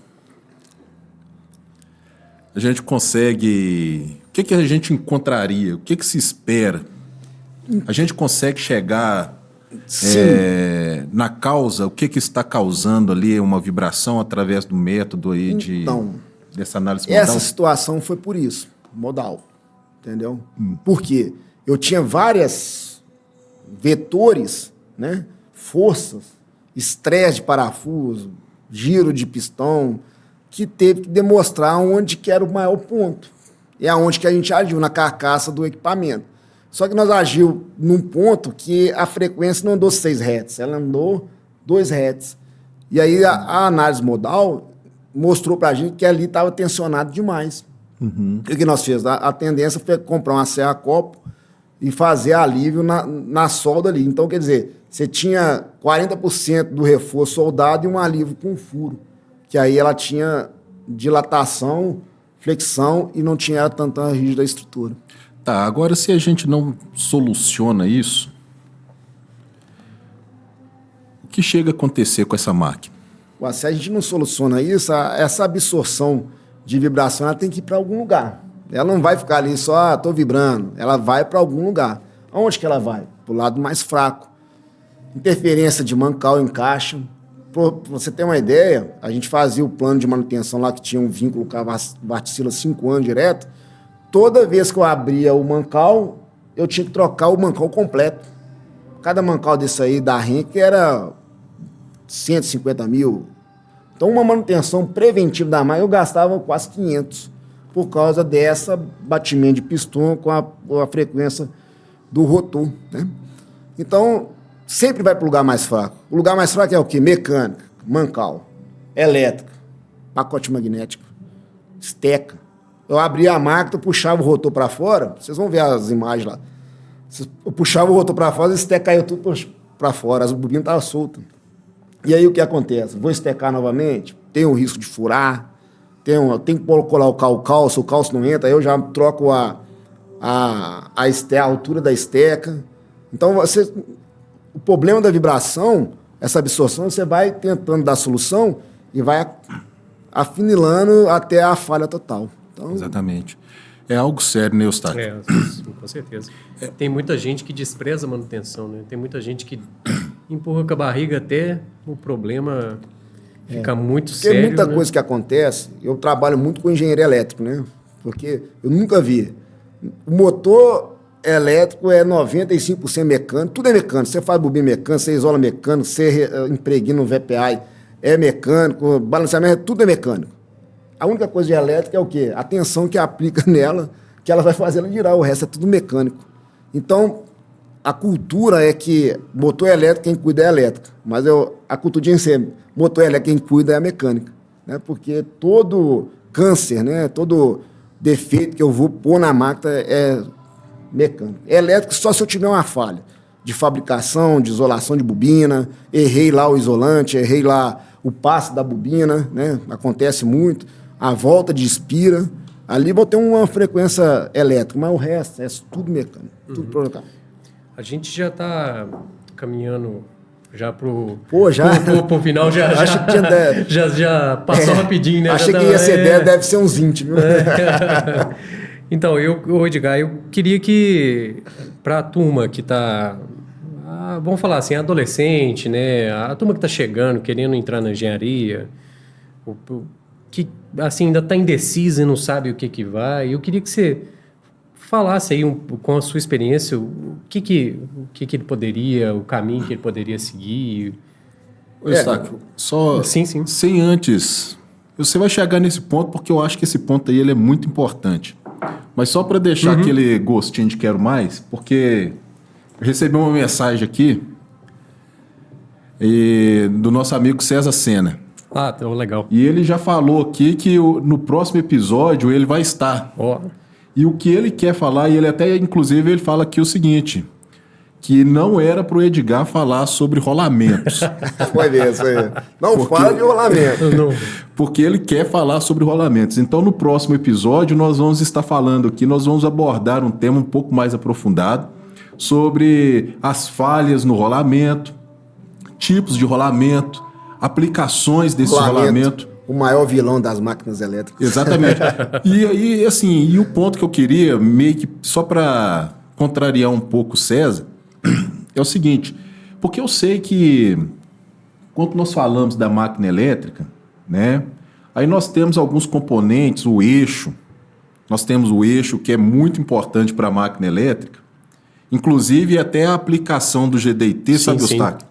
a gente consegue... O que a gente encontraria? O que se espera? A gente consegue chegar na causa, o que está causando ali uma vibração através do método aí dessa análise modal? Essa situação foi por isso, modal, entendeu? Por quê? Eu tinha várias vetores, né? Forças, estresse de parafuso, giro de pistão, que teve que demonstrar onde que era o maior ponto. É aonde que a gente agiu, na carcaça do equipamento. Só que nós agiu num ponto que a frequência não andou 6 Hz, ela andou 2 Hz. E aí a análise modal mostrou pra gente que ali estava tensionado demais. O que nós fizemos? A tendência foi comprar uma serra-copo e fazer alívio na solda ali. Então, quer dizer, você tinha 40% do reforço soldado e um alívio com furo. Que aí ela tinha dilatação, flexão e não tinha tanta rígida a estrutura. Tá, agora se a gente não soluciona isso, o que chega a acontecer com essa máquina? Se a gente não soluciona isso, essa absorção de vibração ela tem que ir para algum lugar. Ela não vai ficar ali só, estou vibrando. Ela vai para algum lugar. Aonde que ela vai? Para o lado mais fraco. Interferência de mancal em caixa. Para você ter uma ideia, a gente fazia o plano de manutenção lá que tinha um vínculo com a Varticila 5 anos direto. Toda vez que eu abria o mancal, eu tinha que trocar o mancal completo. Cada mancal desse aí da Henkel era 150 mil. Então, uma manutenção preventiva da máquina eu gastava quase 500 por causa dessa batimento de pistão com a frequência do rotor, né? Então, sempre vai para o lugar mais fraco. O lugar mais fraco é o quê? Mecânica, mancal, elétrica, pacote magnético, esteca. Eu abria a máquina, puxava o rotor para fora, vocês vão ver as imagens lá. Eu puxava o rotor para fora, a esteca caiu tudo para fora, as bobinas estavam soltas. E aí o que acontece? Vou estecar novamente, tem o risco de furar, tem que colocar o calço, o calço não entra, aí eu já troco a altura da esteca. Então, o problema da vibração, essa absorção, você vai tentando dar solução e vai afinilando até a falha total. Então, exatamente. É algo sério, né, Eustáquio? Com certeza. Tem muita gente que despreza a manutenção, né? Tem muita gente que empurra com a barriga até o problema ficar muito sério. Tem muita coisa que acontece. Eu trabalho muito com engenheiro elétrico, né? Porque eu nunca vi. O motor elétrico é 95% mecânico, tudo é mecânico. Você faz bobina mecânica, você isola mecânico, você impregna no VPI, é mecânico, balanceamento, tudo é mecânico. A única coisa de elétrica é o quê? A tensão que aplica nela, que ela vai fazer ela girar, o resto é tudo mecânico. Então, a cultura é que motor elétrico, quem cuida é a elétrica. Mas a cultura de ser motor elétrico, quem cuida é a mecânica. Né? Porque todo câncer, né? Todo defeito que eu vou pôr na máquina é mecânico. É elétrico só se eu tiver uma falha de fabricação, de isolação de bobina, errei lá o isolante, errei lá o passe da bobina, né? Acontece muito, a volta de espira, ali vou ter uma frequência elétrica, mas o resto é tudo mecânico, tudo provocado. A gente já está caminhando já pro final, já passou rapidinho, né? Achei que ia ser 10, deve ser uns 20, viu? Então, Edgar, eu queria que, para a turma que está, vamos falar assim, adolescente, né? A turma que está chegando, querendo entrar na engenharia, que assim, ainda está indecisa e não sabe o que vai, eu queria que você falasse aí com a sua experiência o que ele poderia, o caminho que ele poderia seguir. Eustáquio, só sem antes... Você vai chegar nesse ponto porque eu acho que esse ponto aí ele é muito importante. Mas só para deixar aquele gostinho de quero mais, porque eu recebi uma mensagem aqui do nosso amigo César Sena. Ah, tá legal. E ele já falou aqui que no próximo episódio ele vai estar. E o que ele quer falar, e ele até, inclusive, ele fala aqui o seguinte, que não era pro Edgar falar sobre rolamentos. Foi mesmo, não fala de rolamento. Porque ele quer falar sobre rolamentos. Então, no próximo episódio, nós vamos estar falando aqui, nós vamos abordar um tema um pouco mais aprofundado sobre as falhas no rolamento, tipos de rolamento, aplicações desse rolamento. O maior vilão das máquinas elétricas. Exatamente. E aí, assim, e o ponto que eu queria, meio que só para contrariar um pouco o César, é o seguinte, Porque eu sei que, quando nós falamos da máquina elétrica, né, aí nós temos alguns componentes, o eixo. Nós temos o eixo, que é muito importante para a máquina elétrica. Inclusive, até a aplicação do GDIT, sabe, Eustáquio?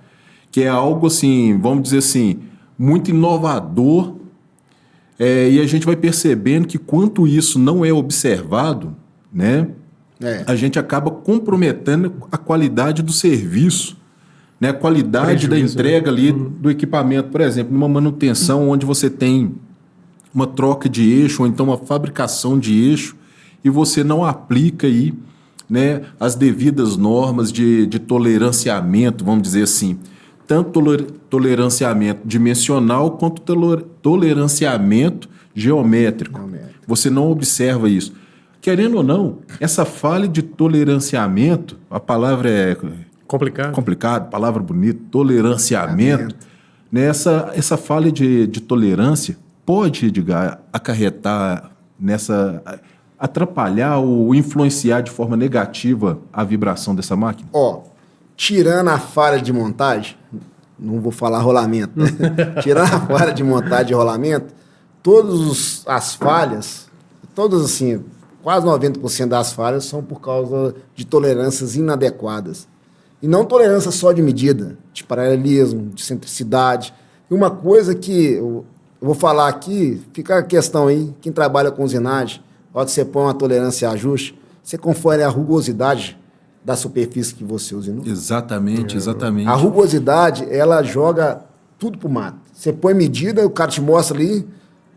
Que é algo, assim, vamos dizer assim, muito inovador. E a gente vai percebendo que, quanto isso não é observado, né, a gente acaba comprometendo a qualidade do serviço, né, a qualidade da entrega ali do equipamento. Por exemplo, numa manutenção onde você tem uma troca de eixo, ou então uma fabricação de eixo, e você não aplica aí, né, as devidas normas de toleranciamento, vamos dizer assim, tanto toleranciamento dimensional quanto toleranciamento geométrico. Você não observa isso. Querendo ou não, essa falha de toleranciamento, a palavra é complicado, palavra bonita, toleranciamento, né, essa falha de tolerância pode, Edgar, acarretar atrapalhar ou influenciar de forma negativa a vibração dessa máquina? Tirando a falha de montagem, não vou falar rolamento, né? Tirando a falha de montagem e rolamento, todas as falhas, assim, quase 90% das falhas são por causa de tolerâncias inadequadas. E não tolerância só de medida, de paralelismo, de centricidade. E uma coisa que eu vou falar aqui, fica a questão aí, quem trabalha com usinagem, na hora que você põe uma tolerância e ajuste, você confere a rugosidade da superfície que você usinou. Exatamente. A rugosidade, ela joga tudo pro mato. Você põe medida, o cara te mostra ali,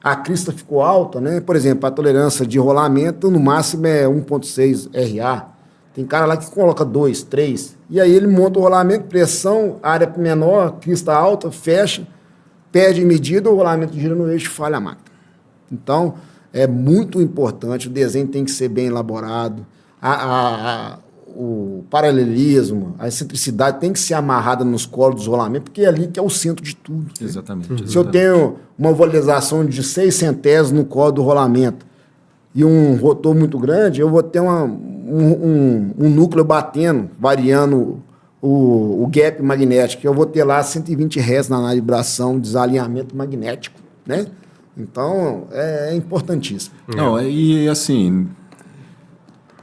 a crista ficou alta, né? Por exemplo, a tolerância de rolamento, no máximo é 1.6 RA. Tem cara lá que coloca 2, 3. E aí ele monta o rolamento, pressão, área menor, crista alta, fecha, perde medida, o rolamento gira no eixo e falha a máquina. Então, é muito importante, o desenho tem que ser bem elaborado, o paralelismo, a excentricidade tem que ser amarrada nos colos dos rolamentos, porque é ali que é o centro de tudo. Exatamente. Se eu tenho uma valorização de 6 centésimos no colo do rolamento e um rotor muito grande, eu vou ter um núcleo batendo, variando o gap magnético, eu vou ter lá 120 Hz na vibração, desalinhamento magnético, né? Então, é importantíssimo. Não, e assim,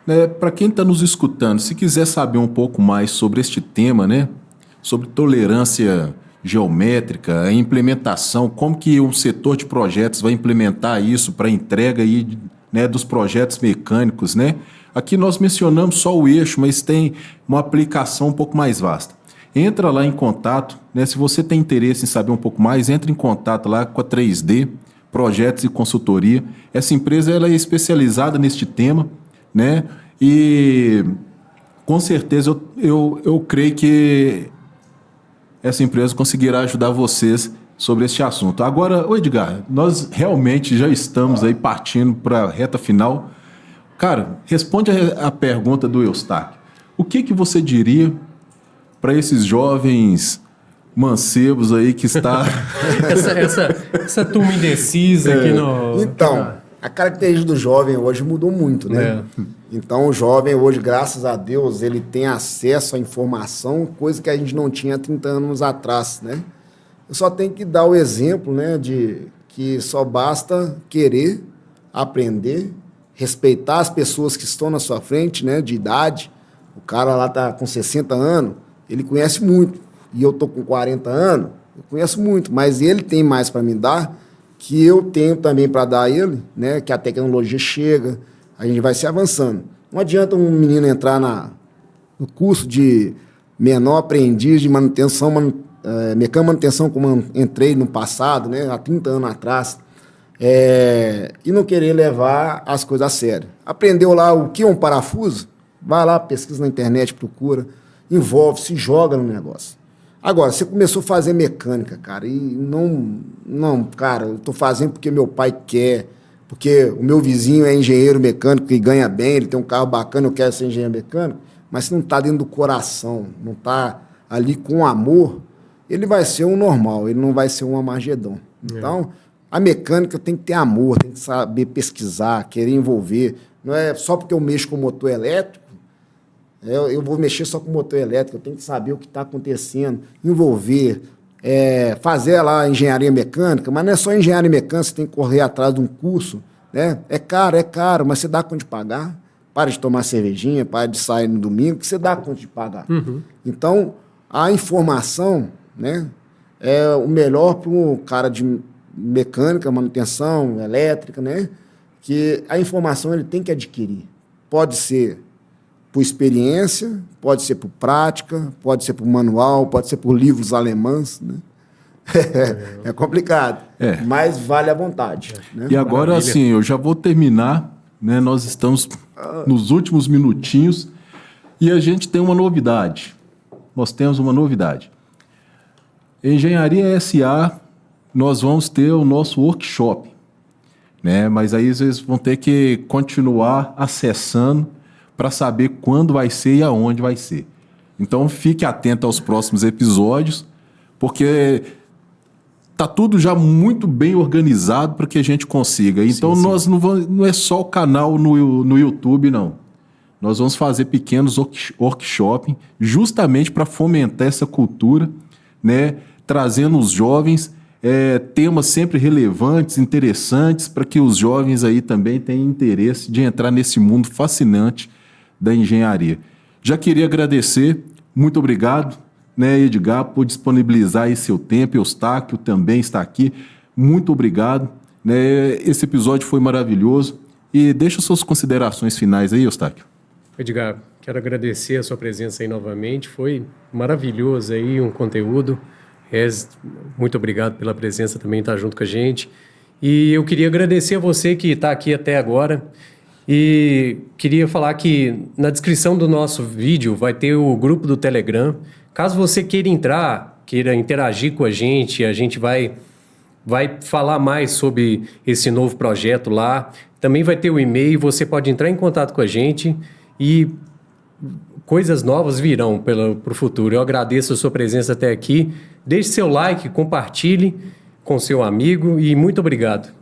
né, para quem está nos escutando, se quiser saber um pouco mais sobre este tema, né, sobre tolerância geométrica, a implementação, como que o setor de projetos vai implementar isso para a entrega aí, né, dos projetos mecânicos, né? Aqui nós mencionamos só o eixo, mas tem uma aplicação um pouco mais vasta. Entra lá em contato, né? Se você tem interesse em saber um pouco mais, entre em contato lá com a 3D, Projetos e Consultoria. Essa empresa ela é especializada neste tema, né? E com certeza eu creio que essa empresa conseguirá ajudar vocês sobre este assunto. Agora, Edgar, nós realmente já estamos aí partindo para a reta final. Cara, responde a pergunta do Eustáquio. O que você diria para esses jovens mancebos aí que está... essa turma indecisa aqui no... Então, a característica do jovem hoje mudou muito, né? Então, o jovem hoje, graças a Deus, ele tem acesso à informação, coisa que a gente não tinha há 30 anos atrás, né? Eu só tenho que dar o exemplo, né, de que só basta querer aprender, respeitar as pessoas que estão na sua frente, né, de idade. O cara lá tá com 60 anos, ele conhece muito. E eu tô com 40 anos, eu conheço muito, mas ele tem mais para me dar que eu tenho também para dar a ele, né, que a tecnologia chega, a gente vai se avançando. Não adianta um menino entrar no curso de menor aprendiz de manutenção, mecânica manutenção, como eu entrei no passado, né, há 30 anos atrás, e não querer levar as coisas a sério. Aprendeu lá o que é um parafuso? Vai lá, pesquisa na internet, procura, envolve, se joga no negócio. Agora, você começou a fazer mecânica, cara, e não, cara, eu estou fazendo porque meu pai quer, porque o meu vizinho é engenheiro mecânico e ganha bem, ele tem um carro bacana, eu quero ser engenheiro mecânico, mas se não está dentro do coração, não está ali com amor, ele vai ser um normal, ele não vai ser um Armagedon. Então, a mecânica tem que ter amor, tem que saber pesquisar, querer envolver. Não é só porque eu mexo com motor elétrico, Eu vou mexer só com motor elétrico, eu tenho que saber o que está acontecendo, envolver, fazer lá engenharia mecânica, mas não é só engenharia mecânica, você tem que correr atrás de um curso, né? É caro, mas você dá conta de pagar. Para de tomar cervejinha, para de sair no domingo, que você dá conta de pagar. Uhum. Então, a informação, né, é o melhor para o cara de mecânica, manutenção, elétrica, né, que a informação ele tem que adquirir. Pode ser por experiência, pode ser por prática, pode ser por manual, pode ser por livros alemães, né? É complicado, mas vale a vontade. Né? E agora, maravilha. Assim, eu já vou terminar, né? Nós estamos nos últimos minutinhos e a gente tem uma novidade. Nós temos uma novidade. Engenharia SA, nós vamos ter o nosso workshop, né? Mas aí vocês vão ter que continuar acessando para saber quando vai ser e aonde vai ser. Então, fique atento aos próximos episódios, porque tá tudo já muito bem organizado para que a gente consiga. Então, sim. Nós não é só o canal no YouTube, não. Nós vamos fazer pequenos workshops justamente para fomentar essa cultura, né? Trazendo os jovens temas sempre relevantes, interessantes, para que os jovens aí também tenham interesse de entrar nesse mundo fascinante da engenharia. Já queria agradecer, muito obrigado, né, Edgar, por disponibilizar aí seu tempo. Eustáquio também está aqui, muito obrigado, né? Esse episódio foi maravilhoso e deixa suas considerações finais aí, Eustáquio. Edgar, quero agradecer a sua presença aí novamente, foi maravilhoso aí um conteúdo. Muito obrigado pela presença também, estar junto com a gente. E eu queria agradecer a você que está aqui até agora. E queria falar que na descrição do nosso vídeo vai ter o grupo do Telegram. Caso você queira entrar, queira interagir com a gente vai falar mais sobre esse novo projeto lá. Também vai ter o e-mail, você pode entrar em contato com a gente e coisas novas virão para o futuro. Eu agradeço a sua presença até aqui. Deixe seu like, compartilhe com seu amigo e muito obrigado.